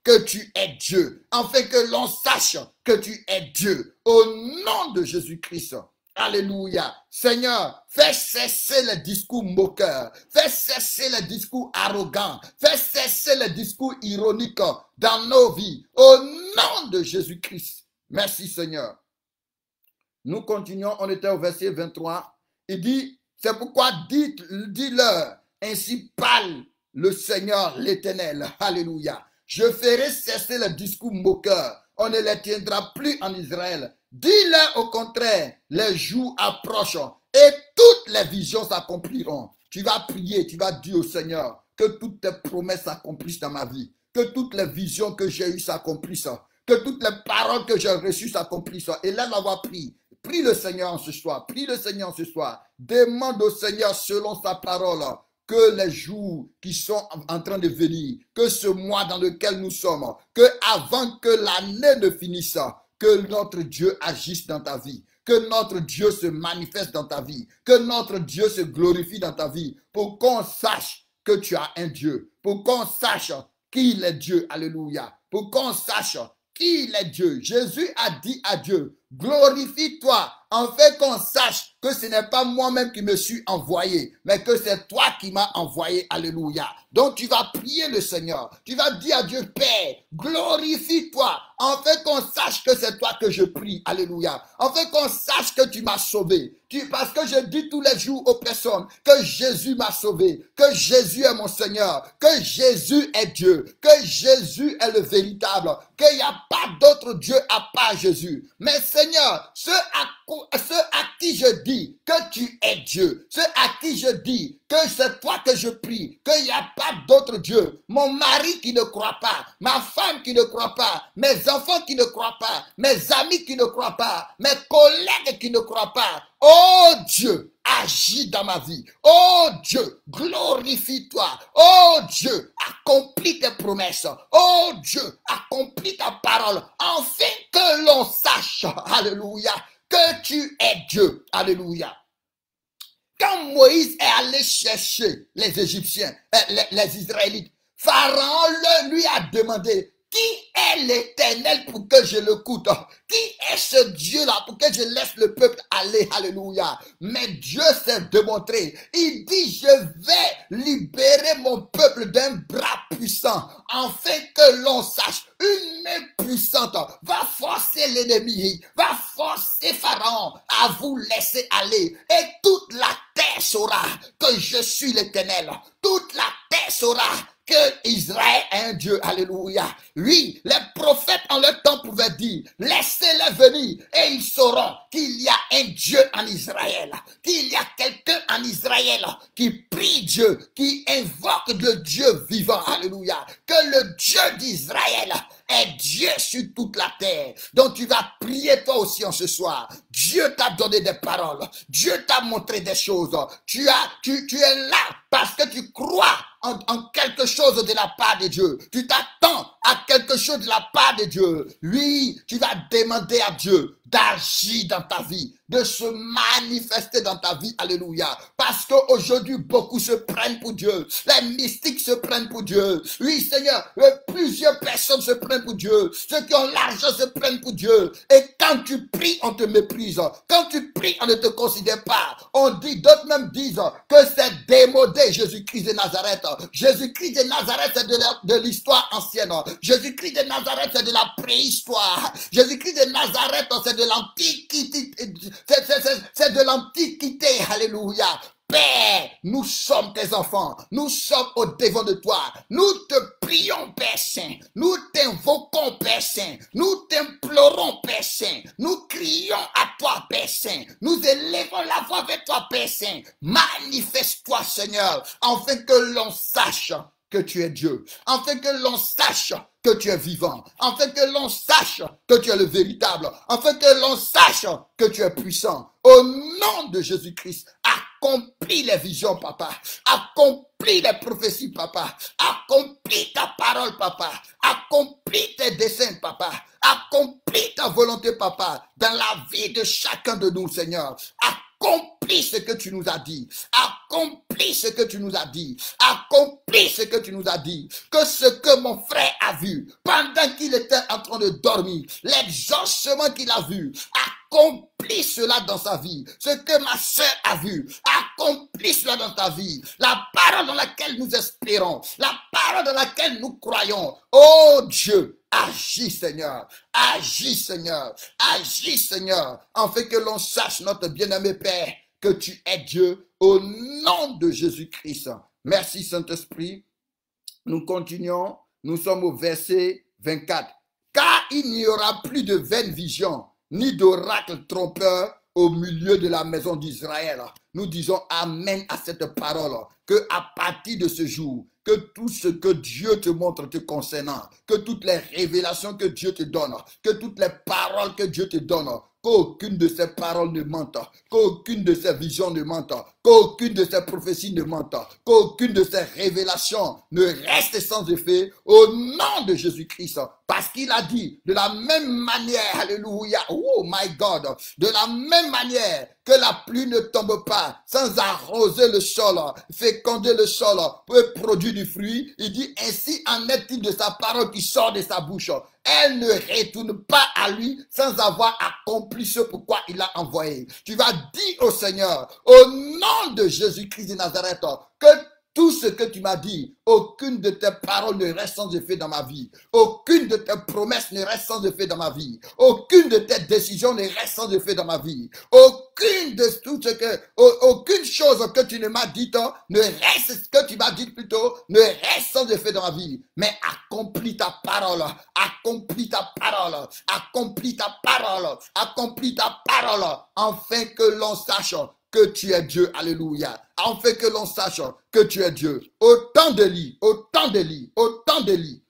que tu es Dieu, afin que l'on sache que tu es Dieu. Au nom de Jésus-Christ. Alléluia. Seigneur, fais cesser les discours moqueurs, fais cesser les discours arrogants, fais cesser les discours ironiques dans nos vies. Au nom de Jésus-Christ. Merci, Seigneur. Nous continuons, on était au verset 23. Il dit, c'est pourquoi dis-leur, ainsi parle le Seigneur l'Éternel. Alléluia. Je ferai cesser les discours moqueurs. On ne les tiendra plus en Israël. Dis-leur au contraire, les jours approchent et toutes les visions s'accompliront. Tu vas prier, tu vas dire au Seigneur que toutes tes promesses s'accomplissent dans ma vie. que toutes les visions que j'ai eues s'accomplissent, que toutes les paroles que j'ai reçues s'accomplissent. Et là, l'avoir pris. Prie le Seigneur en ce soir. Prie le Seigneur en ce soir. Demande au Seigneur selon sa parole que les jours qui sont en train de venir, que ce mois dans lequel nous sommes, que avant que l'année ne finisse, que notre Dieu agisse dans ta vie, que notre Dieu se manifeste dans ta vie, que notre Dieu se glorifie dans ta vie, pour qu'on sache que tu as un Dieu, pour qu'on sache qui il est Dieu, alléluia, pour qu'on sache qui il est Dieu. Jésus a dit à Dieu, glorifie-toi, en fait qu'on sache que ce n'est pas moi-même qui me suis envoyé, mais que c'est toi qui m'as envoyé, alléluia. Donc tu vas prier le Seigneur, tu vas dire à Dieu, Père, glorifie-toi, en fait qu'on sache que c'est toi que je prie, alléluia. En fait qu'on sache que tu m'as sauvé, parce que je dis tous les jours aux personnes que Jésus m'a sauvé, que Jésus est mon Seigneur, que Jésus est Dieu, que Jésus est le véritable, qu'il n'y a pas d'autre Dieu à part Jésus. Mais Seigneur, ceux à qui je dis que tu es Dieu, ceux à qui je dis que c'est toi que je prie, qu'il n'y a pas d'autre Dieu, mon mari qui ne croit pas, ma femme qui ne croit pas, mes enfants qui ne croient pas, mes amis qui ne croient pas, mes collègues qui ne croient pas, oh Dieu, agis dans ma vie. Oh Dieu, glorifie-toi. Oh Dieu, accomplis tes promesses. Oh Dieu, accomplis ta parole. Afin que l'on sache, alléluia, que tu es Dieu. Alléluia. Quand Moïse est allé chercher les Égyptiens, les Israélites, Pharaon lui a demandé, qui est l'Éternel pour que je l'écoute? Qui est ce Dieu-là pour que je laisse le peuple aller? Alléluia. Mais Dieu s'est démontré. Il dit, je vais libérer mon peuple d'un bras puissant, afin que l'on sache. Une main puissante va forcer l'ennemi, va forcer Pharaon à vous laisser aller. Et toute la terre saura que je suis l'Éternel. Toute la terre saura que Israël est un Dieu, alléluia. Oui, les prophètes en leur temps pouvaient dire, laissez-les venir et ils sauront qu'il y a un Dieu en Israël, qu'il y a quelqu'un en Israël qui prie Dieu, qui invoque le Dieu vivant, alléluia, que le Dieu d'Israël est Dieu sur toute la terre. Donc tu vas prier toi aussi en ce soir. Dieu t'a donné des paroles, Dieu t'a montré des choses, tu es là parce que tu crois en quelque chose de la part de Dieu. Tu t'attends à quelque chose de la part de Dieu. Oui, tu vas demander à Dieu d'agir dans ta vie, de se manifester dans ta vie. Alléluia. Parce qu'aujourd'hui, beaucoup se prennent pour Dieu. Les mystiques se prennent pour Dieu. Oui, Seigneur, plusieurs personnes se prennent pour Dieu. Ceux qui ont l'argent se prennent pour Dieu. Et quand tu pries, on te méprise. Quand tu pries, on ne te considère pas. On dit, d'autres même disent que c'est démodé, Jésus-Christ de Nazareth. Jésus-Christ de Nazareth, c'est de l'histoire ancienne. Jésus-Christ de Nazareth, c'est de la préhistoire. Jésus-Christ de Nazareth, c'est de l'antiquité. C'est de l'antiquité. Alléluia. Père, nous sommes tes enfants, nous sommes au devant de toi, nous te prions Père Saint, nous t'invoquons Père Saint, nous t'implorons Père Saint, nous crions à toi Père Saint, nous élevons la voix vers toi Père Saint, manifeste-toi Seigneur, afin que l'on sache que tu es Dieu, afin que l'on sache que tu es vivant, afin que l'on sache que tu es le véritable, afin que l'on sache que tu es puissant. Au nom de Jésus-Christ, accomplis les visions, papa. Accomplis les prophéties, papa. Accomplis ta parole, papa. Accomplis tes desseins, papa. Accomplis ta volonté, papa, dans la vie de chacun de nous, Seigneur. Accomplis ce que tu nous as dit. Accomplis ce que tu nous as dit. Accomplis ce que tu nous as dit. Que ce que mon frère a vu pendant qu'il était en train de dormir, l'exaucement qu'il a vu, accomplis cela dans sa vie. Ce que ma soeur a vu, accomplis cela dans ta vie. La parole dans laquelle nous espérons, la parole dans laquelle nous croyons. Oh Dieu, agis Seigneur, agis Seigneur, agis Seigneur, afin que l'on sache, notre bien-aimé Père, que tu es Dieu au nom de Jésus-Christ. Merci Saint-Esprit. Nous continuons, nous sommes au verset 24. Car il n'y aura plus de vaines visions, ni d'oracle trompeur au milieu de la maison d'Israël. Nous disons Amen à cette parole, que à partir de ce jour, que tout ce que Dieu te montre te concernant, que toutes les révélations que Dieu te donne, que toutes les paroles que Dieu te donne, qu'aucune de ces paroles ne mente, qu'aucune de ces visions ne mente, qu'aucune de ces prophéties ne mente, qu'aucune de ces révélations ne reste sans effet au nom de Jésus-Christ. Parce qu'il a dit, de la même manière, alléluia, oh my God, de la même manière que la pluie ne tombe pas sans arroser le sol, féconder le sol, peut produire du fruit, il dit, ainsi en est-il de sa parole qui sort de sa bouche. Elle ne retourne pas à lui sans avoir accompli ce pourquoi il l'a envoyé. Tu vas dire au Seigneur, au nom de Jésus-Christ de Nazareth, que tout ce que tu m'as dit, aucune de tes paroles ne reste sans effet dans ma vie. Aucune de tes promesses ne reste sans effet dans ma vie. Aucune de tes décisions ne reste sans effet dans ma vie. Aucune chose que tu ne m'as dit, ne reste, ce que tu m'as dit plutôt, ne reste sans effet dans ma vie. Mais accomplis ta parole, accomplis ta parole, accomplis ta parole, accomplis ta parole, afin que l'on sache que tu es Dieu, alléluia, afin que l'on sache que tu es Dieu. Autant d'Élie, autant d'Élie, autant d'Élie,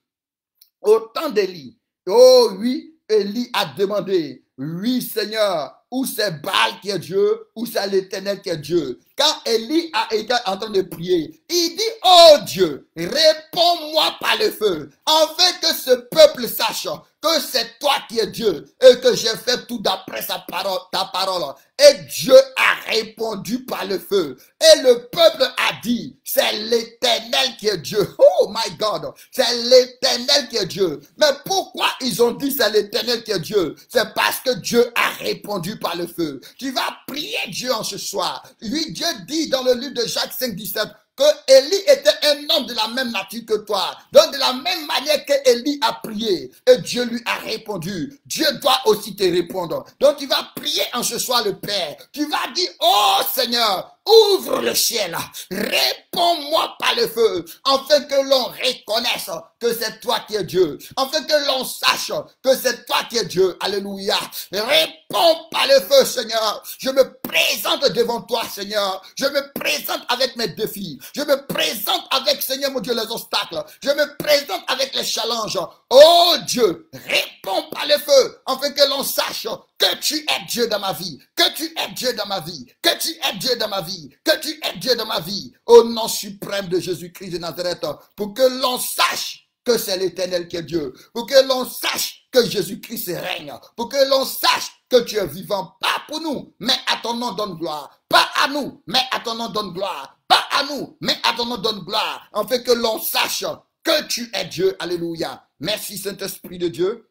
autant d'Élie. Oh oui, Élie a demandé, oui Seigneur, où c'est Baal qui est Dieu, où c'est l'Éternel qui est Dieu. Quand Élie a été en train de prier, il dit, oh Dieu, réponds-moi par le feu, afin que ce peuple sache que c'est toi qui es Dieu et que j'ai fait tout d'après ta parole. Et Dieu a répondu par le feu. Et le peuple a dit, c'est l'Éternel qui est Dieu. Oh my God, c'est l'Éternel qui est Dieu. Mais pourquoi ils ont dit c'est l'Éternel qui est Dieu? C'est parce que Dieu a répondu par le feu. Tu vas prier Dieu en ce soir. Oui, Dieu dit dans le livre de Jacques 5:17, que Élie était un homme de la même nature que toi. Donc de la même manière que Élie a prié et Dieu lui a répondu, Dieu doit aussi te répondre. Donc tu vas prier en ce soir le Père. Tu vas dire, oh Seigneur, ouvre le ciel, réponds-moi par le feu, afin que l'on reconnaisse que c'est toi qui es Dieu, afin que l'on sache que c'est toi qui es Dieu. Alléluia. Réponds par le feu, Seigneur. Je me présente devant toi, Seigneur. Je me présente avec mes défis. Je me présente avec, Seigneur mon Dieu, les obstacles. Je me présente avec les challenges. Oh Dieu, réponds par le feu, afin que l'on sache que tu es Dieu dans ma vie, que tu es Dieu dans ma vie, que tu es Dieu dans ma vie, que tu es Dieu dans ma vie, au nom suprême de Jésus-Christ de Nazareth, pour que l'on sache que c'est l'Éternel qui est Dieu, pour que l'on sache que Jésus-Christ règne, pour que l'on sache que tu es vivant, pas pour nous, mais à ton nom donne gloire, pas à nous, mais à ton nom donne gloire, pas à nous, mais à ton nom donne gloire, afin que l'on sache que tu es Dieu. Alléluia. Merci Saint-Esprit de Dieu,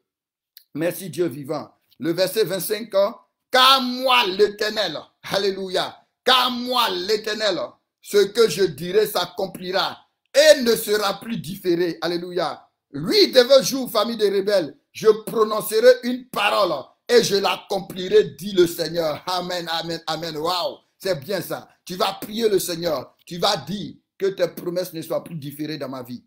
merci Dieu vivant. Le verset 25, car moi l'Éternel, alléluia, car moi l'Éternel, ce que je dirai s'accomplira et ne sera plus différé, alléluia. Oui, de vos jours, famille des rebelles, je prononcerai une parole et je l'accomplirai, dit le Seigneur. Amen, amen, amen. Waouh, c'est bien ça. Tu vas prier le Seigneur, tu vas dire que tes promesses ne soient plus différées dans ma vie.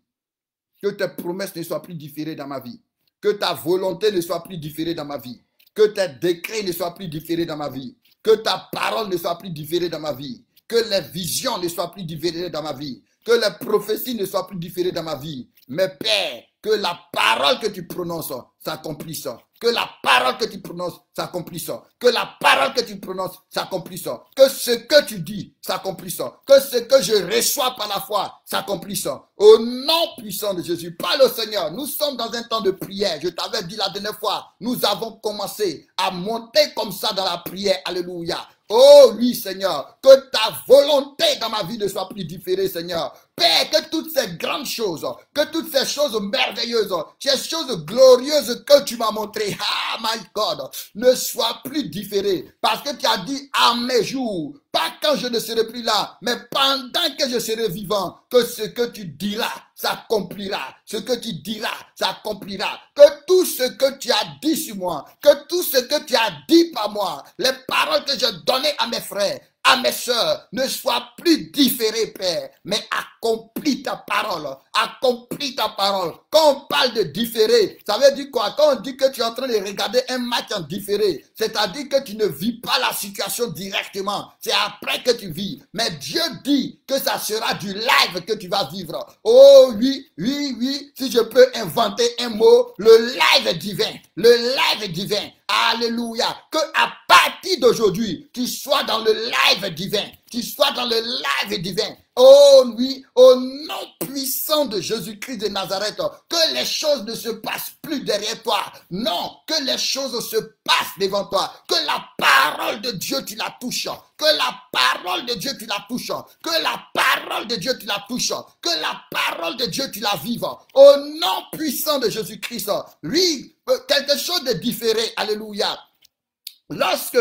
Que tes promesses ne soient plus différées dans ma vie. Que ta volonté ne soit plus différée dans ma vie. Que tes décrets ne soient plus différés dans ma vie. Que ta parole ne soit plus différée dans ma vie. Que les visions ne soient plus différées dans ma vie. Que les prophéties ne soient plus différées dans ma vie. Mais Père, que la parole que tu prononces s'accomplisse. Que la parole que tu prononces s'accomplisse. Que la parole que tu prononces s'accomplisse. Que ce que tu dis s'accomplisse. Que ce que je reçois par la foi s'accomplisse. Au nom puissant de Jésus. Parle au Seigneur. Nous sommes dans un temps de prière. Je t'avais dit la dernière fois, nous avons commencé à monter comme ça dans la prière. Alléluia. Oh oui, Seigneur, que ta volonté dans ma vie ne soit plus différée, Seigneur. Père, que toutes ces grandes choses, que toutes ces choses merveilleuses, ces choses glorieuses que tu m'as montrées, ah my God, ne soient plus différées. Parce que tu as dit à mes jours, pas quand je ne serai plus là, mais pendant que je serai vivant, que ce que tu diras s'accomplira. Ce que tu diras s'accomplira. Que tout ce que tu as dit sur moi, que tout ce que tu as dit par moi, les paroles que je donnais à mes frères, à mes sœurs, ne sois plus différé, Père, mais accomplis ta parole. Accomplis ta parole. Quand on parle de différé, ça veut dire quoi? Quand on dit que tu es en train de regarder un match en différé, c'est-à-dire que tu ne vis pas la situation directement. C'est après que tu vis. Mais Dieu dit que ça sera du live que tu vas vivre. Oh oui, oui, oui, si je peux inventer un mot, le live divin. Le live divin. Alléluia. Que à partir d'aujourd'hui, tu sois dans le live divin. Tu sois dans le live divin. Oh oui, au nom puissant de Jésus-Christ de Nazareth, que les choses ne se passent plus derrière toi. Non, que les choses se passent devant toi. Que la parole de Dieu, tu la touches. Que la parole de Dieu, tu la touches. Que la parole de Dieu, tu la touches. Que la parole de Dieu, tu la vives. Au nom puissant de Jésus-Christ. Oui, quelque chose de différé. Alléluia. Lorsque,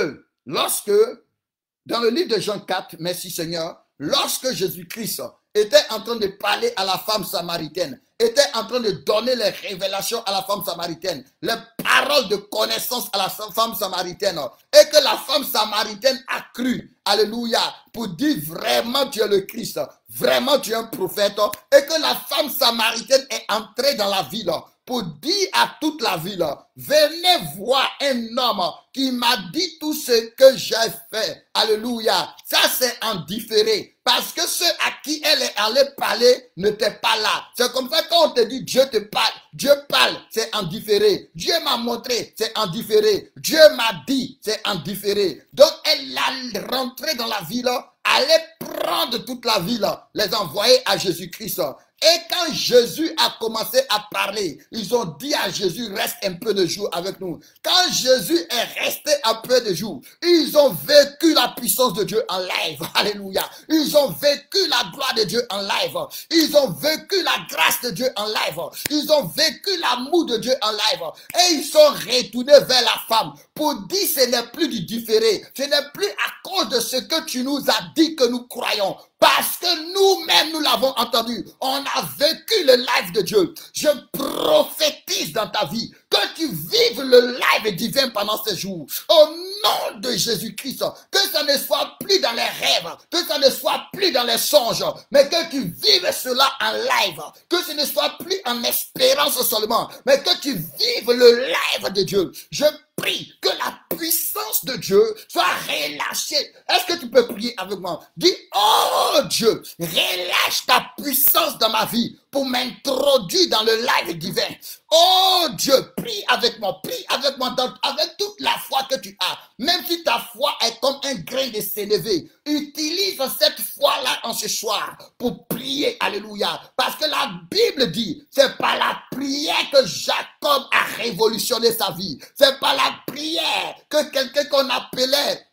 dans le livre de Jean 4, merci Seigneur, lorsque Jésus-Christ était en train de parler à la femme samaritaine, était en train de donner les révélations à la femme samaritaine, les paroles de connaissance à la femme samaritaine, et que la femme samaritaine a cru, alléluia, pour dire vraiment tu es le Christ, vraiment tu es un prophète, et que la femme samaritaine est entrée dans la ville pour dire à toute la ville, venez voir un homme qui m'a dit tout ce que j'ai fait. Alléluia. Ça, c'est en différé. Parce que ceux à qui elle est allée parler n'étaient pas là. C'est comme ça quand on te dit Dieu te parle. Dieu parle, c'est en différé. Dieu m'a montré, c'est en différé. Dieu m'a dit, c'est en différé. Donc, elle a rentré dans la ville, allait prendre toute la ville, les envoyer à Jésus-Christ. Et quand Jésus a commencé à parler, ils ont dit à Jésus, reste un peu de jours avec nous. Quand Jésus est resté un peu de jours, ils ont vécu la puissance de Dieu en live. Alléluia. Ils ont vécu la gloire de Dieu en live. Ils ont vécu la grâce de Dieu en live. Ils ont vécu l'amour de Dieu en live. Et ils sont retournés vers la femme pour dire ce n'est plus du différé. Ce n'est plus à cause de ce que tu nous as dit que nous croyons. Parce que nous-mêmes, nous l'avons entendu. On a vécu le live de Dieu. Je prophétise dans ta vie que tu vives le live divin pendant ces jours. Au nom de Jésus-Christ, que ça ne soit plus dans les rêves, que ça ne soit plus dans les songes, mais que tu vives cela en live. Que ce ne soit plus en espérance seulement, mais que tu vives le live de Dieu. Je prie que la puissance de Dieu soit relâchée. Est-ce que tu peux prier avec moi? Dis, oh Dieu, relâche ta puissance dans ma vie pour m'introduire dans le live divin. Oh Dieu, prie avec moi avec toute la foi que tu as. Même si ta foi est comme un grain de sénévé, utilise cette foi-là en ce soir pour prier. Alléluia. Parce que la Bible dit, c'est par la prière que Jacob a révolutionné sa vie. C'est par la prière que quelqu'un qu'on appelait,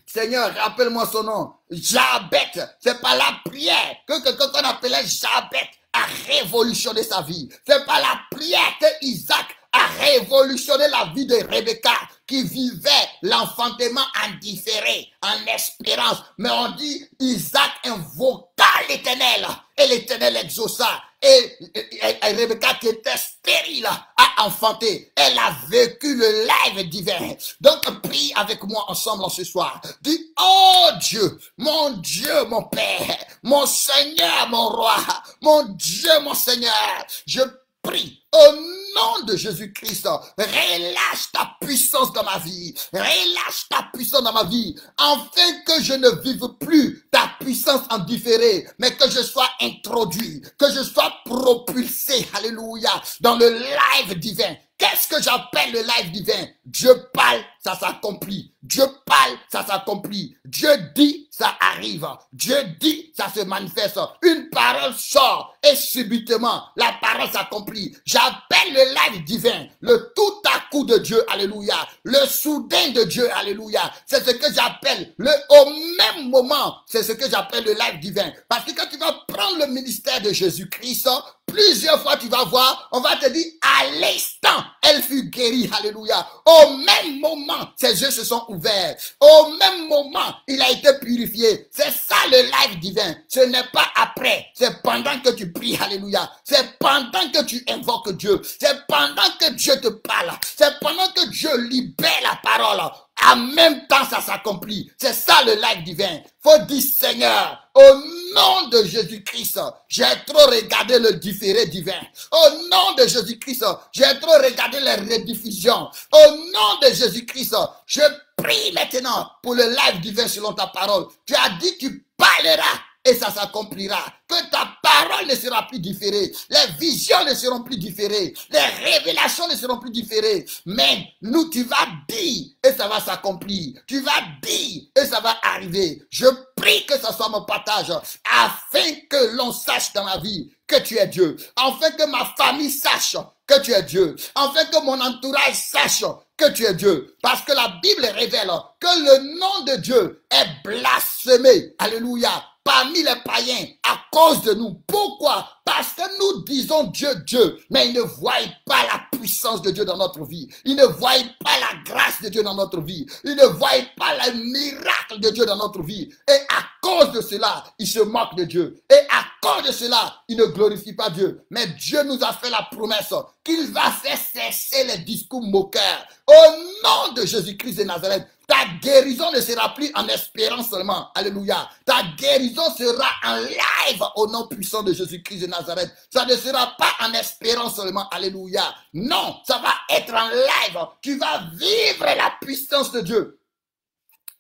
Seigneur, rappelle-moi son nom, Jabet, c'est par la prière que quelqu'un qu'on appelait Jabet a révolutionné sa vie. C'est par la prière que Isaac a révolutionné la vie de Rebecca qui vivait l'enfantement en différé, en espérance. Mais on dit, Isaac invoqua l'Éternel et l'Éternel exauça. Et Rebecca qui était stérile a enfanté. Elle a vécu le live divin. Donc prie avec moi ensemble ce soir. Dis, oh Dieu, mon Père, mon Seigneur, mon roi, mon Dieu, mon Seigneur, je prie au nom de Jésus-Christ, relâche ta puissance dans ma vie, relâche ta puissance dans ma vie, afin que je ne vive plus ta puissance en différé, mais que je sois introduit, que je sois propulsé, alléluia, dans le live divin. Qu'est-ce que j'appelle le live divin? Dieu parle, ça s'accomplit. Dieu parle, ça s'accomplit. Dieu dit, ça arrive. Dieu dit, ça se manifeste. Une parole sort et subitement, la parole s'accomplit. J'appelle le live divin, le tout à coup de Dieu, alléluia. Le soudain de Dieu, alléluia. C'est ce que j'appelle le au même moment. C'est ce que j'appelle le live divin. Parce que quand tu vas prendre le ministère de Jésus-Christ, plusieurs fois tu vas voir, on va te dire à l'instant, elle fut guérie, alléluia. Au même moment, ses yeux se sont ouverts. Au même moment, il a été purifié. C'est ça le live divin. Ce n'est pas après, c'est pendant que tu pries, alléluia. C'est pendant que tu invoques Dieu. C'est pendant que Dieu te parle. C'est pendant que Dieu libère la parole. en même temps ça s'accomplit. C'est ça le live divin. Faut dire Seigneur, au nom de Jésus-Christ, j'ai trop regardé le différé divin. Au nom de Jésus-Christ, j'ai trop regardé les rediffusions. Au nom de Jésus-Christ, je prie maintenant pour le live divin selon ta parole. Tu as dit tu parleras et ça s'accomplira. Que ta parole ne sera plus différée. Les visions ne seront plus différées. Les révélations ne seront plus différées. Mais nous, tu vas dire et ça va s'accomplir. Tu vas dire et ça va arriver. Je prie que ça soit mon partage afin que l'on sache dans ma vie que tu es Dieu. Afin que ma famille sache que tu es Dieu. Afin que mon entourage sache que tu es Dieu. Parce que la Bible révèle que le nom de Dieu est blasphémé. Alléluia. Parmi les païens, à cause de nous. Pourquoi? Parce que nous disons Dieu, Dieu, mais ils ne voient pas la puissance de Dieu dans notre vie. Ils ne voient pas la grâce de Dieu dans notre vie. Ils ne voient pas le miracle de Dieu dans notre vie. Et à cause de cela, ils se moquent de Dieu. Et à cause de cela, ils ne glorifient pas Dieu. Mais Dieu nous a fait la promesse qu'il va faire cesser les discours moqueurs. Au nom de Jésus-Christ de Nazareth, ta guérison ne sera plus en espérance seulement. Alléluia. Ta guérison sera en live au nom puissant de Jésus-Christ de Nazareth. Ça ne sera pas en espérance seulement. Alléluia. Non, ça va être en live. Tu vas vivre la puissance de Dieu.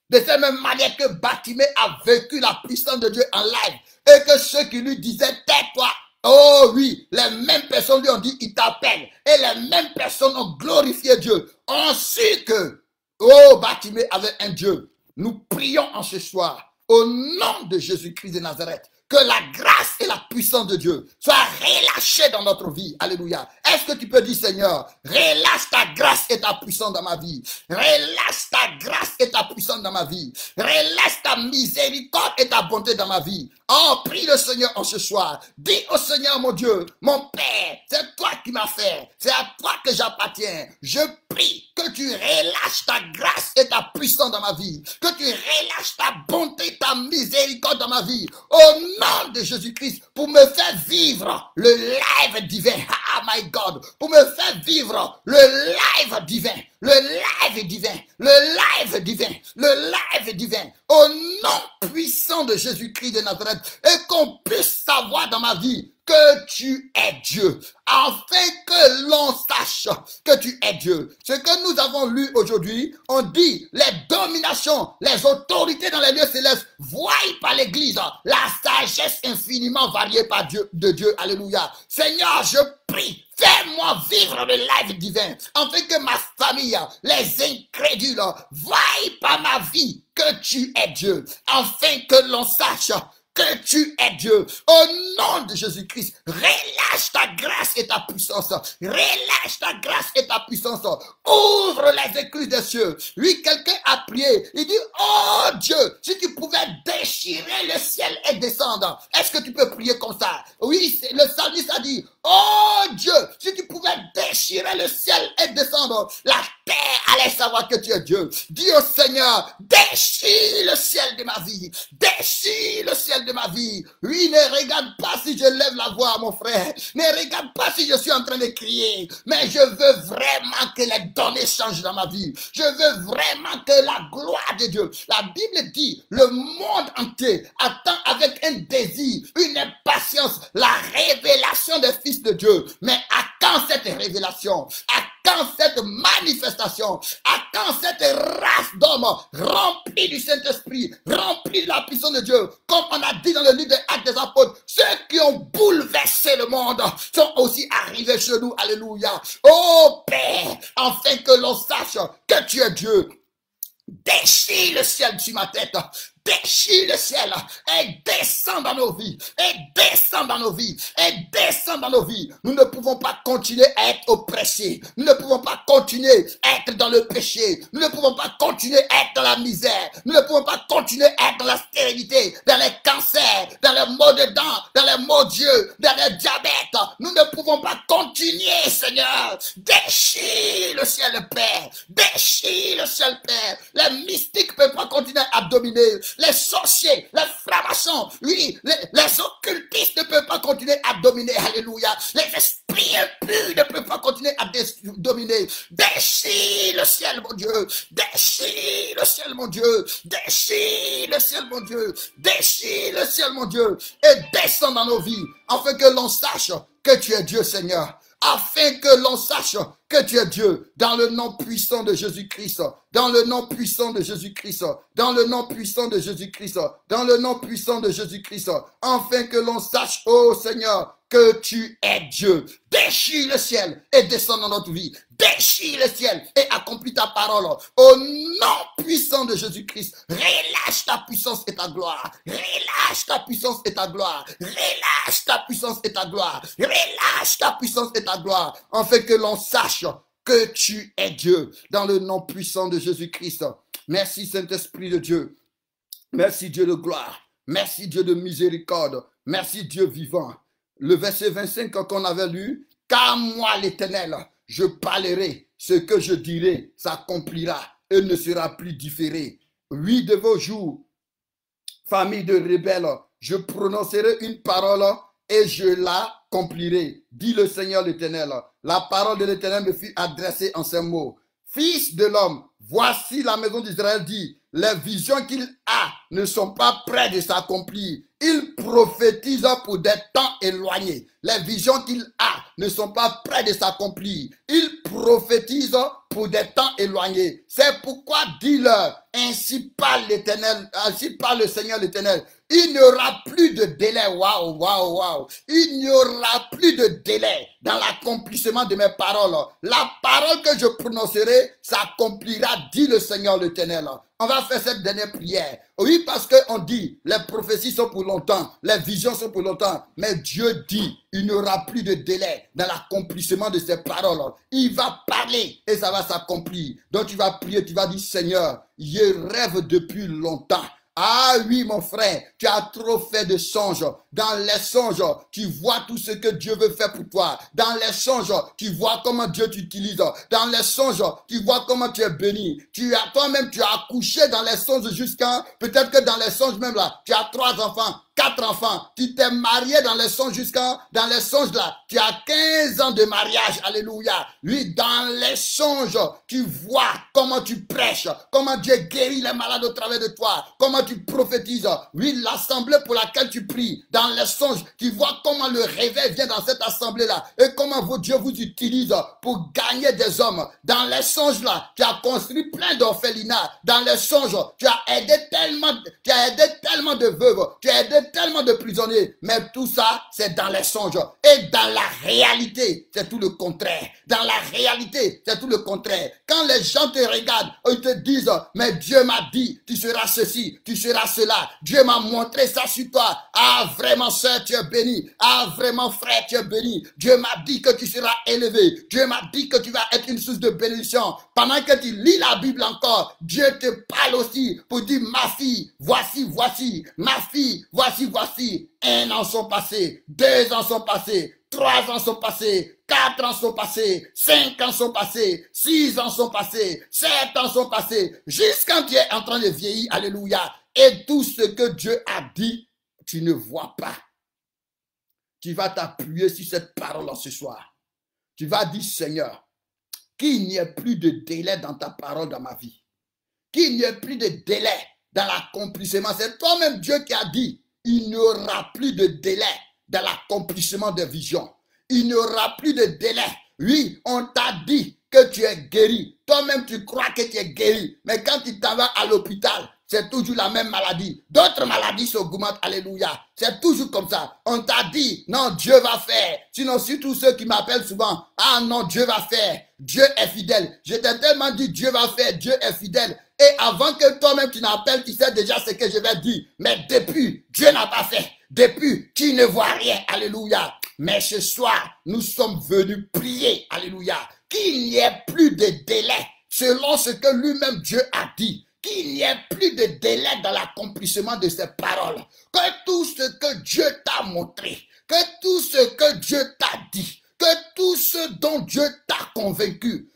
De cette même manière que Bartimée a vécu la puissance de Dieu en live. Et que ceux qui lui disaient, tais-toi. Oh oui, les mêmes personnes lui ont dit, il t'appelle. Et les mêmes personnes ont glorifié Dieu. On sait que oh, Bartimée avait un Dieu. Nous prions en ce soir, au nom de Jésus-Christ de Nazareth, que la grâce et la puissance de Dieu soient relâchées dans notre vie. Alléluia. Est-ce que tu peux dire, Seigneur, relâche ta grâce et ta puissance dans ma vie. Relâche ta grâce et ta puissance dans ma vie. Relâche ta miséricorde et ta bonté dans ma vie. Oh, prie le Seigneur en ce soir. Dis au Seigneur, mon Dieu, mon Père, c'est toi qui m'as fait. C'est à toi que j'appartiens. Je prie que tu relâches ta grâce et ta puissance dans ma vie. Que tu relâches ta bonté, ta miséricorde dans ma vie. Au nom de Jésus-Christ, pour me faire vivre le live divin. Ah, my God. Pour me faire vivre le live divin. Le live divin. Le live divin. Le live divin. Au nom puissant de Jésus-Christ de Nazareth. Et qu'on puisse savoir dans ma vie que tu es Dieu, afin que l'on sache que tu es Dieu. Ce que nous avons lu aujourd'hui, on dit les dominations, les autorités dans les lieux célestes, voient par l'Église la sagesse infiniment variée par Dieu, de Dieu. Alléluia. Seigneur, je prie, fais-moi vivre le live divin, afin que ma famille, les incrédules, voient par ma vie que tu es Dieu, afin que l'on sache que tu es Dieu. Au nom de Jésus-Christ, relâche ta grâce et ta puissance. Relâche ta grâce et ta puissance. Ouvre les écluses des cieux. Oui, quelqu'un a prié. Il dit, oh Dieu, si tu pouvais déchirer le ciel et descendre. Est-ce que tu peux prier comme ça? Oui, le psalmiste a dit, oh Dieu, si tu pouvais déchirer le ciel et descendre, la terre allait savoir que tu es Dieu. Dis au Seigneur, déchire le ciel de ma vie. Déchire le ciel de ma vie. Oui, ne regarde pas si je lève la voix, mon frère. Ne regarde pas si je suis en train de crier. Mais je veux vraiment que les données changent dans ma vie. Je veux vraiment que la gloire de Dieu. La Bible dit, le monde entier attend avec un désir, une impatience, la révélation des fils de Dieu. Mais à quand cette révélation? À quand cette manifestation? À quand cette race d'hommes remplis du Saint-Esprit, remplis de la puissance de Dieu? Comme on a dit dans le livre des Actes des Apôtres, ceux qui ont bouleversé le monde sont aussi arrivés chez nous. Alléluia. Oh Père, afin que l'on sache que tu es Dieu. Déchire le ciel sur ma tête. Déchire le ciel et descend dans nos vies, et descend dans nos vies, et descend dans nos vies. Nous ne pouvons pas continuer à être oppressés. Nous ne pouvons pas continuer à être dans le péché. Nous ne pouvons pas continuer à être dans la misère. Nous ne pouvons pas continuer à être dans la stérilité, dans les cancers, dans les maux de dents, dans les maux d'yeux, dans le diabète. Nous ne pouvons pas continuer, Seigneur. Déchire le ciel, Père. Déchire le ciel, Père. Les mystiques ne peuvent pas continuer à dominer. Les sorciers, les francs-maçons, oui, les occultistes ne peuvent pas continuer à dominer. Alléluia. Les esprits impurs ne peuvent pas continuer à dominer. Déchire le ciel, mon Dieu. Déchire le ciel, mon Dieu. Déchire le ciel, mon Dieu. Déchire le ciel, mon Dieu. Et descends dans nos vies, afin que l'on sache que tu es Dieu, Seigneur. Afin que l'on sache que tu es Dieu, dans le nom puissant de Jésus-Christ, dans le nom puissant de Jésus-Christ, dans le nom puissant de Jésus-Christ, dans le nom puissant de Jésus-Christ, afin que l'on sache, ô Seigneur, que tu es Dieu. Déchire le ciel et descends dans notre vie. Déchire le ciel et accomplis ta parole. Au nom puissant de Jésus-Christ, relâche ta puissance et ta gloire. Relâche ta puissance et ta gloire. Relâche ta puissance et ta gloire. Relâche ta puissance et ta gloire. Afin que l'on sache que tu es Dieu. Dans le nom puissant de Jésus-Christ. Merci Saint-Esprit de Dieu. Merci Dieu de gloire. Merci Dieu de miséricorde. Merci Dieu vivant. Le verset 25 qu'on avait lu, car moi l'Éternel, je parlerai, ce que je dirai s'accomplira et ne sera plus différé. Oui, de vos jours, famille de rebelles, je prononcerai une parole et je l'accomplirai, dit le Seigneur l'Éternel. La parole de l'Éternel me fut adressée en ces mots. Fils de l'homme, voici la maison d'Israël dit, les visions qu'il a ne sont pas près de s'accomplir. Il prophétise pour des temps éloignés. Les visions qu'il a ne sont pas près de s'accomplir. Il prophétise pour des temps éloignés. C'est pourquoi dis-leur, ainsi parle l'Éternel, ainsi parle le Seigneur l'Éternel. Il n'y aura plus de délai. Waouh, waouh, waouh. Il n'y aura plus de délai dans l'accomplissement de mes paroles. La parole que je prononcerai s'accomplira, dit le Seigneur l'Éternel. On va faire cette dernière prière. Oui, parce qu'on dit, les prophéties sont pour longtemps, les visions sont pour longtemps. Mais Dieu dit, il n'y aura plus de délai dans l'accomplissement de ses paroles. Il va parler et ça va s'accomplir. Donc tu vas prier, tu vas dire, Seigneur, je rêve depuis longtemps. Ah oui, mon frère, tu as trop fait de songes. Dans les songes, tu vois tout ce que Dieu veut faire pour toi. Dans les songes, tu vois comment Dieu t'utilise. Dans les songes, tu vois comment tu es béni. Toi-même, tu as accouché dans les songes jusqu'à, peut-être que dans les songes même là, tu as 3 enfants. 4 enfants, tu t'es marié dans les songes dans les songes là, tu as 15 ans de mariage, alléluia. Oui, dans les songes, tu vois comment tu prêches, comment Dieu guérit les malades au travers de toi, comment tu prophétises. Oui, l'assemblée pour laquelle tu pries, dans les songes, tu vois comment le réveil vient dans cette assemblée là, et comment vos dieux vous utilisent pour gagner des hommes. Dans les songes là, tu as construit plein d'orphelinats. Dans les songes, tu as aidé tellement de veuves, tu as aidé tellement de prisonniers, mais tout ça, c'est dans les songes. Et dans la réalité, c'est tout le contraire. Dans la réalité, c'est tout le contraire. Quand les gens te regardent, ils te disent, mais Dieu m'a dit, tu seras ceci, tu seras cela. Dieu m'a montré ça sur toi. Ah, vraiment, sœur, tu es béni. Ah, vraiment, frère, tu es béni. Dieu m'a dit que tu seras élevé. Dieu m'a dit que tu vas être une source de bénédiction. Pendant que tu lis la Bible encore, Dieu te parle aussi pour dire, ma fille, voici, voici. Ma fille, voici, voici. 1 an sont passés, 2 ans sont passés, 3 ans sont passés, 4 ans sont passés, 5 ans sont passés, 6 ans sont passés, 7 ans sont passés, jusqu'à tu es en train de vieillir, alléluia. Et tout ce que Dieu a dit, tu ne vois pas. Tu vas t'appuyer sur cette parole ce soir. Tu vas dire, Seigneur, qu'il n'y ait plus de délai dans ta parole dans ma vie. Qu'il n'y ait plus de délai dans l'accomplissement. C'est toi-même Dieu qui a dit, il n'y aura plus de délai dans l'accomplissement des visions. Il n'y aura plus de délai. Oui, on t'a dit que tu es guéri. Toi-même, tu crois que tu es guéri. Mais quand tu t'en vas à l'hôpital, c'est toujours la même maladie. D'autres maladies s'augmentent, alléluia. C'est toujours comme ça. On t'a dit, non, Dieu va faire. Sinon, surtout ceux qui m'appellent souvent, ah non, Dieu va faire. Dieu est fidèle. Je t'ai tellement dit, Dieu va faire, Dieu est fidèle. Et avant que toi-même tu n'appelles, tu sais déjà ce que je vais dire. Mais depuis, Dieu n'a pas fait. Depuis, tu ne vois rien. Alléluia. Mais ce soir, nous sommes venus prier. Alléluia. Qu'il n'y ait plus de délai selon ce que lui-même Dieu a dit. Qu'il n'y ait plus de délai dans l'accomplissement de ses paroles. Que tout ce que Dieu t'a montré, que tout ce que Dieu t'a dit, que tout ce dont Dieu t'a convaincu.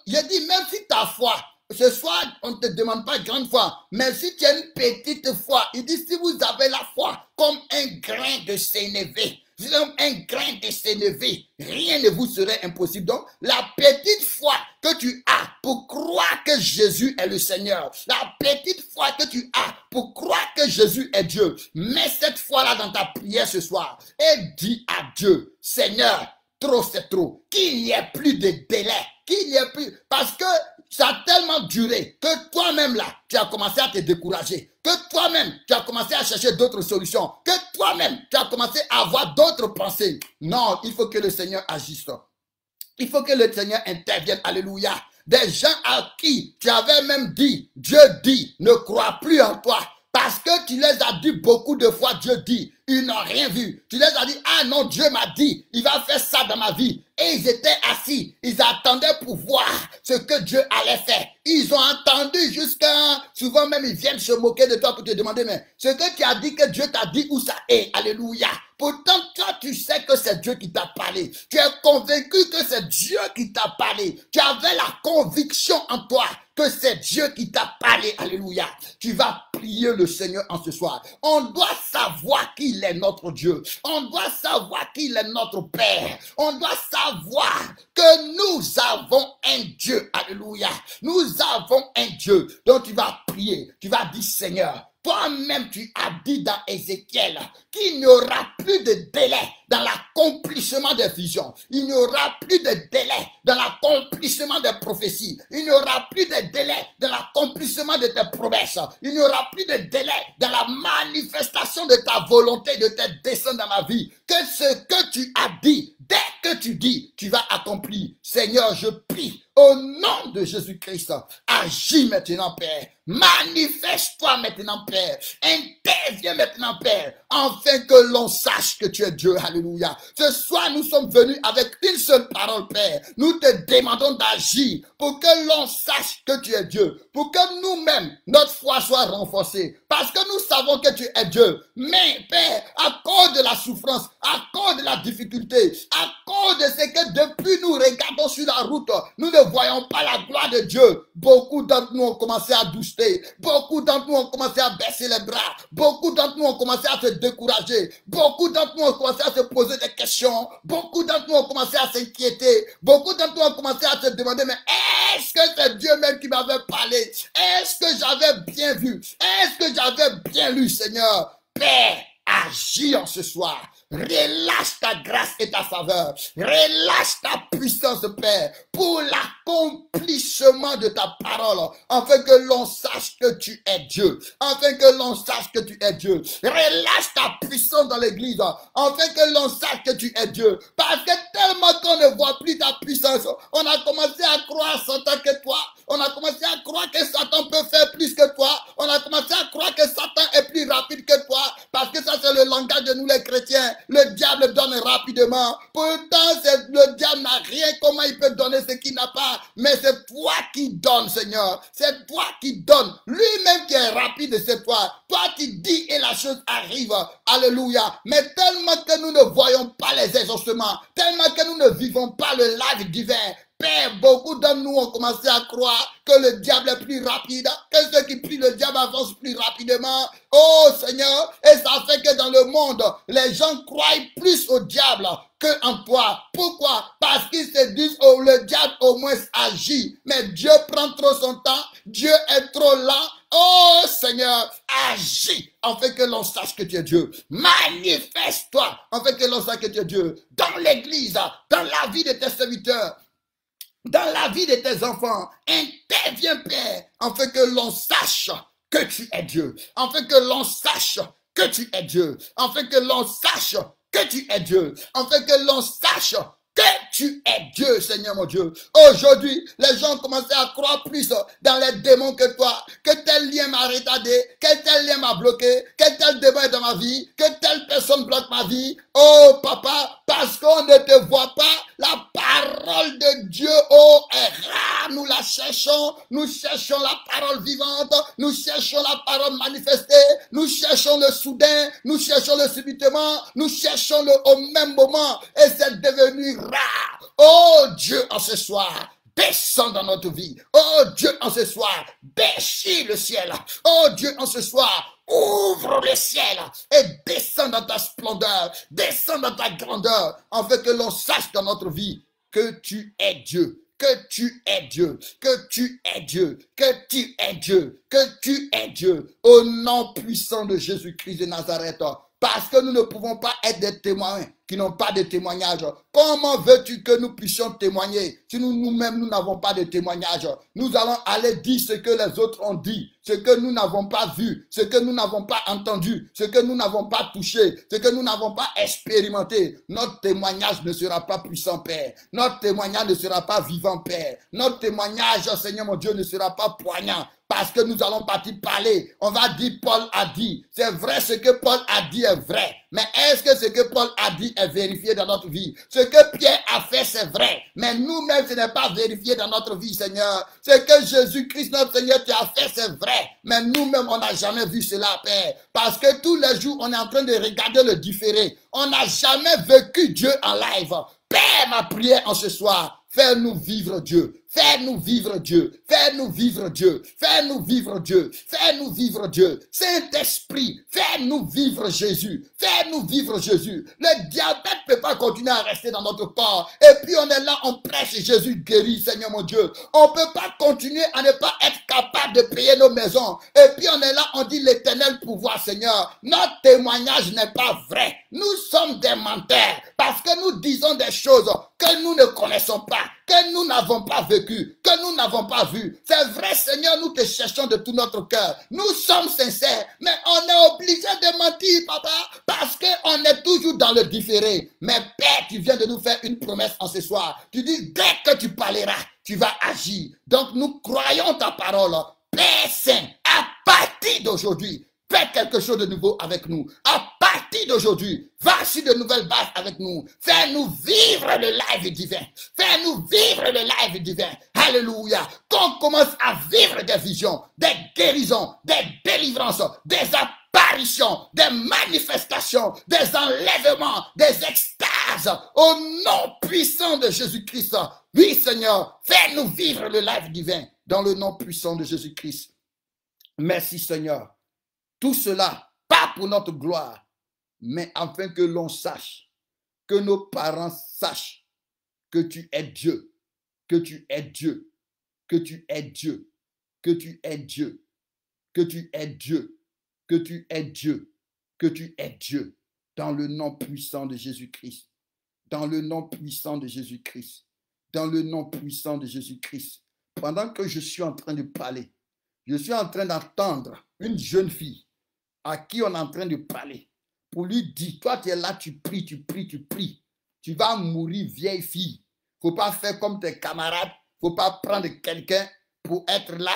Je dis, même si ta foi, ce soir, on ne te demande pas grande foi. Mais si tu as une petite foi, il dit si vous avez la foi comme un grain de sénévé, un grain de sénévé, rien ne vous serait impossible. Donc, la petite foi que tu as pour croire que Jésus est le Seigneur, la petite foi que tu as pour croire que Jésus est Dieu, mets cette foi-là dans ta prière ce soir et dis à Dieu, Seigneur, trop c'est trop, qu'il n'y ait plus de délai, qu'il n'y ait plus, parce que ça a tellement duré que toi-même là, tu as commencé à te décourager, que toi-même, tu as commencé à chercher d'autres solutions, que toi-même, tu as commencé à avoir d'autres pensées. Non, il faut que le Seigneur agisse. Il faut que le Seigneur intervienne. Alléluia. Des gens à qui tu avais même dit, Dieu dit, ne crois plus en toi. Parce que tu les as dit beaucoup de fois, Dieu dit, ils n'ont rien vu. Tu les as dit, ah non, Dieu m'a dit, il va faire ça dans ma vie. Et ils étaient assis, ils attendaient pour voir ce que Dieu allait faire. Ils ont entendu jusqu'à, souvent même ils viennent se moquer de toi pour te demander, mais ce que tu as dit que Dieu t'a dit, où ça est? Alléluia. Pourtant, toi, tu sais que c'est Dieu qui t'a parlé. Tu es convaincu que c'est Dieu qui t'a parlé. Tu avais la conviction en toi que c'est Dieu qui t'a parlé. Alléluia. Tu vas prier le Seigneur en ce soir. On doit savoir qu'il est notre Dieu. On doit savoir qu'il est notre Père. On doit savoir que nous avons un Dieu. Alléluia. Nous avons un Dieu. Donc tu vas prier. Tu vas dire, Seigneur, toi-même, tu as dit dans Ézéchiel qu'il n'y aura plus de délai dans l'accomplissement des visions. Il n'y aura plus de délai dans l'accomplissement des prophéties. Il n'y aura plus de délai dans l'accomplissement de tes promesses. Il n'y aura plus de délai dans la manifestation de ta volonté, de tes desseins dans ma vie. Que ce que tu as dit, dès que tu dis, tu vas accomplir. Seigneur, je prie au nom de Jésus-Christ. Agis maintenant, Père. Manifeste-toi maintenant, Père. Interviens maintenant, Père, afin que l'on sache que tu es Dieu. Alléluia. Ce soir, nous sommes venus avec une seule parole, Père. Nous te demandons d'agir pour que l'on sache que tu es Dieu. Pour que nous-mêmes, notre foi soit renforcée. Parce que nous savons que tu es Dieu. Mais, Père, à cause de la souffrance, à cause de la difficulté, à cause de ce que depuis nous regardons sur la route, nous ne voyons pas la gloire de Dieu. Beaucoup d'entre nous ont commencé à douter. Beaucoup d'entre nous ont commencé à baisser les bras. Beaucoup d'entre nous ont commencé à se décourager. Beaucoup d'entre nous ont commencé à se poser des questions. Beaucoup d'entre nous ont commencé à s'inquiéter. Beaucoup d'entre nous ont commencé à se demander, mais est-ce que c'est Dieu même qui m'avait parlé? Est-ce que j'avais bien vu? Est-ce que j'avais bien lu, Seigneur? Père, agis en ce soir. Relâche ta grâce et ta faveur. Relâche ta puissance, Père, pour l'accomplissement de ta parole, afin que l'on sache que tu es Dieu. Afin que l'on sache que tu es Dieu. Relâche ta puissance dans l'église, afin que l'on sache que tu es Dieu. Parce que tellement qu'on ne voit plus ta puissance, on a commencé à croire Satan que toi. On a commencé à croire que Satan peut faire plus que toi. On a commencé à croire que Satan est plus rapide que toi. Parce que ça, c'est le langage de nous les chrétiens. Le diable donne rapidement. Pourtant, le diable n'a rien. Comment il peut donner ce qu'il n'a pas? Mais c'est toi qui donnes, Seigneur. C'est toi qui donnes. Lui-même qui est rapide, c'est toi. Toi qui dis et la chose arrive. Alléluia. Mais tellement que nous ne voyons pas les exaucements, tellement que nous ne vivons pas le live divin, Père, beaucoup d'entre nous ont commencé à croire que le diable est plus rapide, que ceux qui prient le diable avancent plus rapidement. Oh Seigneur, et ça fait que dans le monde, les gens croient plus au diable que en toi. Pourquoi? Parce qu'ils se disent, oh, le diable au moins agit. Mais Dieu prend trop son temps, Dieu est trop lent. Oh Seigneur, agis afin que l'on sache que tu es Dieu. Manifeste-toi afin que l'on sache que tu es Dieu. Dans l'église, dans la vie de tes serviteurs, dans la vie de tes enfants, interviens, Père, afin que l'on sache que tu es Dieu, afin que l'on sache que tu es Dieu, afin que l'on sache que tu es Dieu, afin que l'on sache que tu es Dieu, Seigneur mon Dieu. Aujourd'hui, les gens ont commencé à croire plus dans les démons que toi, que tel lien m'a retardé, que tel lien m'a bloqué, que tel démon est dans ma vie, que telle personne bloque ma vie. Oh papa, parce qu'on ne te voit pas, la parole de Dieu, oh, est rare. Nous la cherchons, nous cherchons la parole vivante, nous cherchons la parole manifestée, nous cherchons le soudain, nous cherchons le subitement, nous cherchons le au même moment, et c'est devenu rare. Oh Dieu, en ce soir, descends dans notre vie. Oh Dieu, en ce soir, déchire le ciel. Oh Dieu, en ce soir, ouvre le ciel et descends dans ta splendeur, descends dans ta grandeur, afin que l'on sache dans notre vie que tu es Dieu. Que tu es Dieu, que tu es Dieu, que tu es Dieu, que tu es Dieu, au nom puissant de Jésus-Christ de Nazareth. Parce que nous ne pouvons pas être des témoins qui n'ont pas de témoignage. Comment veux-tu que nous puissions témoigner si nous-mêmes, nous n'avons pas de témoignage? Nous allons aller dire ce que les autres ont dit, ce que nous n'avons pas vu, ce que nous n'avons pas entendu, ce que nous n'avons pas touché, ce que nous n'avons pas expérimenté. Notre témoignage ne sera pas puissant, Père. Notre témoignage ne sera pas vivant, Père. Notre témoignage, Seigneur mon Dieu, ne sera pas poignant. Parce que nous allons partir parler. On va dire Paul a dit. C'est vrai, ce que Paul a dit est vrai. Mais est-ce que ce que Paul a dit est vérifié dans notre vie? Ce que Pierre a fait, c'est vrai. Mais nous-mêmes, ce n'est pas vérifié dans notre vie, Seigneur. Ce que Jésus-Christ, notre Seigneur, tu as fait, c'est vrai. Mais nous-mêmes, on n'a jamais vu cela, Père. Parce que tous les jours, on est en train de regarder le différé. On n'a jamais vécu Dieu en live. Père, ma prière en ce soir, fais-nous vivre Dieu. Fais-nous vivre Dieu. Fais-nous vivre Dieu. Fais-nous vivre Dieu. Fais-nous vivre Dieu. Saint-Esprit, fais-nous vivre Jésus. Fais-nous vivre Jésus. Le diabète ne peut pas continuer à rester dans notre corps. Et puis on est là, on prêche Jésus guéri, Seigneur mon Dieu. On ne peut pas continuer à ne pas être capable de payer nos maisons. Et puis on est là, on dit l'éternel pouvoir, Seigneur. Notre témoignage n'est pas vrai. Nous sommes des menteurs parce que nous disons des choses que nous ne connaissons pas, que nous n'avons pas vécu, que nous n'avons pas vu. C'est vrai, Seigneur, nous te cherchons de tout notre cœur. Nous sommes sincères, mais on est obligé de mentir, Papa, parce qu'on est toujours dans le différé. Mais Père, tu viens de nous faire une promesse en ce soir. Tu dis, dès que tu parleras, tu vas agir. Donc nous croyons ta parole. Père Saint, à partir d'aujourd'hui, fais quelque chose de nouveau avec nous. À partir d'aujourd'hui, va sur de nouvelles bases avec nous. Fais-nous vivre le live divin. Fais-nous vivre le live divin. Alléluia. Qu'on commence à vivre des visions, des guérisons, des délivrances, des apparitions, des manifestations, des enlèvements, des extases. Au nom puissant de Jésus-Christ. Oui, Seigneur, fais-nous vivre le live divin dans le nom puissant de Jésus-Christ. Merci, Seigneur. Tout cela, pas pour notre gloire, mais afin que l'on sache, que nos parents sachent que tu es Dieu, que tu es Dieu, que tu es Dieu, que tu es Dieu, que tu es Dieu, que tu es Dieu, que tu es Dieu, dans le nom puissant de Jésus-Christ, dans le nom puissant de Jésus-Christ, dans le nom puissant de Jésus-Christ. Pendant que je suis en train de parler, je suis en train d'entendre une jeune fille à qui on est en train de parler, pour lui dire, toi tu es là, tu pries, tu pries, tu pries. Tu vas mourir vieille fille. Il ne faut pas faire comme tes camarades. Il ne faut pas prendre quelqu'un pour être là.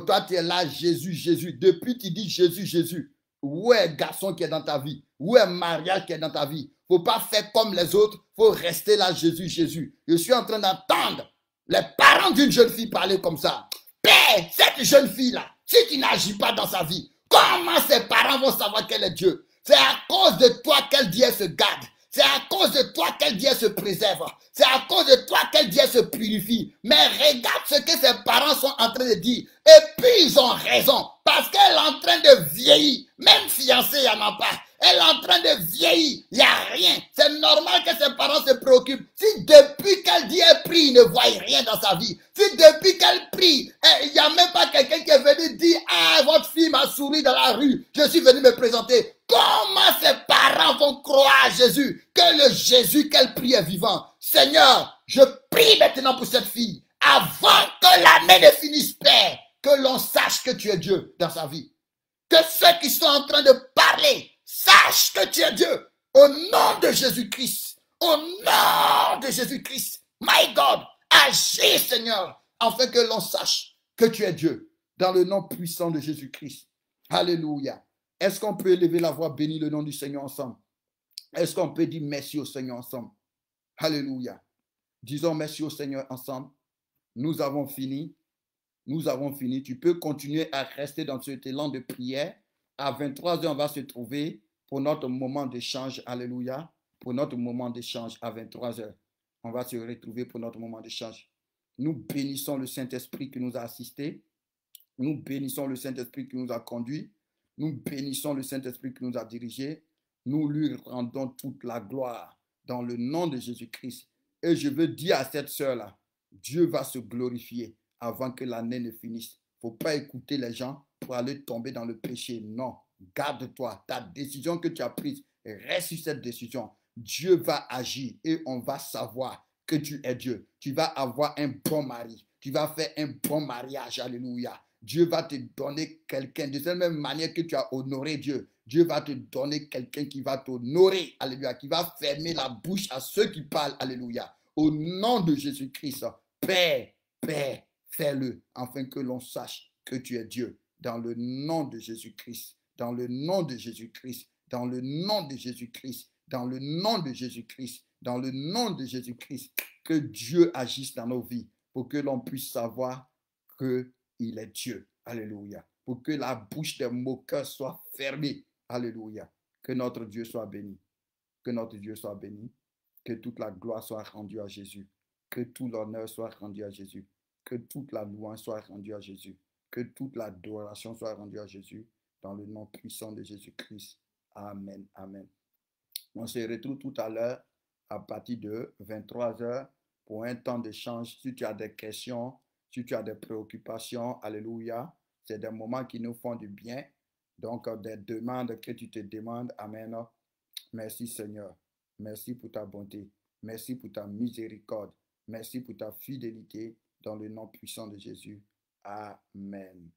Toi tu es là, Jésus, Jésus. Depuis tu dis Jésus, Jésus. Où est le garçon qui est dans ta vie? Où est le mariage qui est dans ta vie? Il ne faut pas faire comme les autres. Il faut rester là, Jésus, Jésus. Je suis en train d'entendre les parents d'une jeune fille parler comme ça. Père, cette jeune fille-là, si tu n'agis pas dans sa vie, comment ses parents vont savoir qu'elle est Dieu? C'est à cause de toi qu'elle dit elle se garde. C'est à cause de toi qu'elle dit elle se préserve. C'est à cause de toi qu'elle dit elle se purifie. Mais regarde ce que ses parents sont en train de dire. Et puis ils ont raison. Parce qu'elle est en train de vieillir. Même fiancée, il n'y en a pas. Elle est en train de vieillir. Il n'y a rien. C'est normal que ses parents se préoccupent. Si depuis qu'elle dit elle prie, il ne voit rien dans sa vie. Si depuis qu'elle prie, il n'y a même pas quelqu'un qui est venu dire, ah, votre fille m'a souri dans la rue. Je suis venu me présenter. Comment ses parents vont croire à Jésus, que le Jésus qu'elle prie est vivant? Seigneur, je prie maintenant pour cette fille. Avant que l'année ne finisse, Père, que l'on sache que tu es Dieu dans sa vie. Que ceux qui sont en train de parler sachent que tu es Dieu. Au nom de Jésus-Christ. Au nom de Jésus-Christ. My God, agis, Seigneur, afin que l'on sache que tu es Dieu. Dans le nom puissant de Jésus-Christ. Alléluia. Est-ce qu'on peut élever la voix, bénir le nom du Seigneur ensemble? Est-ce qu'on peut dire merci au Seigneur ensemble? Alléluia. Disons merci au Seigneur ensemble. Nous avons fini. Nous avons fini. Tu peux continuer à rester dans cet élan de prière. À 23h, on va se trouver pour notre moment d'échange. Alléluia. Pour notre moment d'échange à 23h. On va se retrouver pour notre moment d'échange. Nous bénissons le Saint-Esprit qui nous a assistés. Nous bénissons le Saint-Esprit qui nous a conduits. Nous bénissons le Saint-Esprit qui nous a dirigés. Nous lui rendons toute la gloire dans le nom de Jésus-Christ. Et je veux dire à cette sœur-là, Dieu va se glorifier avant que l'année ne finisse. Il ne faut pas écouter les gens pour aller tomber dans le péché. Non, garde-toi. Ta décision que tu as prise, reste sur cette décision. Dieu va agir et on va savoir que tu es Dieu. Tu vas avoir un bon mari. Tu vas faire un bon mariage. Alléluia. Dieu va te donner quelqu'un. De cette même manière que tu as honoré Dieu, Dieu va te donner quelqu'un qui va t'honorer. Alléluia. Qui va fermer la bouche à ceux qui parlent. Alléluia. Au nom de Jésus-Christ, Père, Père, fais-le afin que l'on sache que tu es Dieu. Dans le nom de Jésus-Christ. Dans le nom de Jésus-Christ. Dans le nom de Jésus-Christ. Dans le nom de Jésus-Christ. Dans le nom de Jésus-Christ. Que Dieu agisse dans nos vies pour que l'on puisse savoir qu'il est Dieu. Alléluia. Pour que la bouche des moqueurs soit fermée. Alléluia. Que notre Dieu soit béni. Que notre Dieu soit béni. Que toute la gloire soit rendue à Jésus. Que tout l'honneur soit rendu à Jésus. Que toute la louange soit rendue à Jésus. Que toute l'adoration soit rendue à Jésus. Dans le nom puissant de Jésus-Christ. Amen. Amen. On se retrouve tout à l'heure à partir de 23 heures pour un temps d'échange. Si tu as des questions, si tu as des préoccupations, alléluia, c'est des moments qui nous font du bien. Donc, des demandes que tu te demandes, amen. Merci Seigneur. Merci pour ta bonté. Merci pour ta miséricorde. Merci pour ta fidélité dans le nom puissant de Jésus. Amen.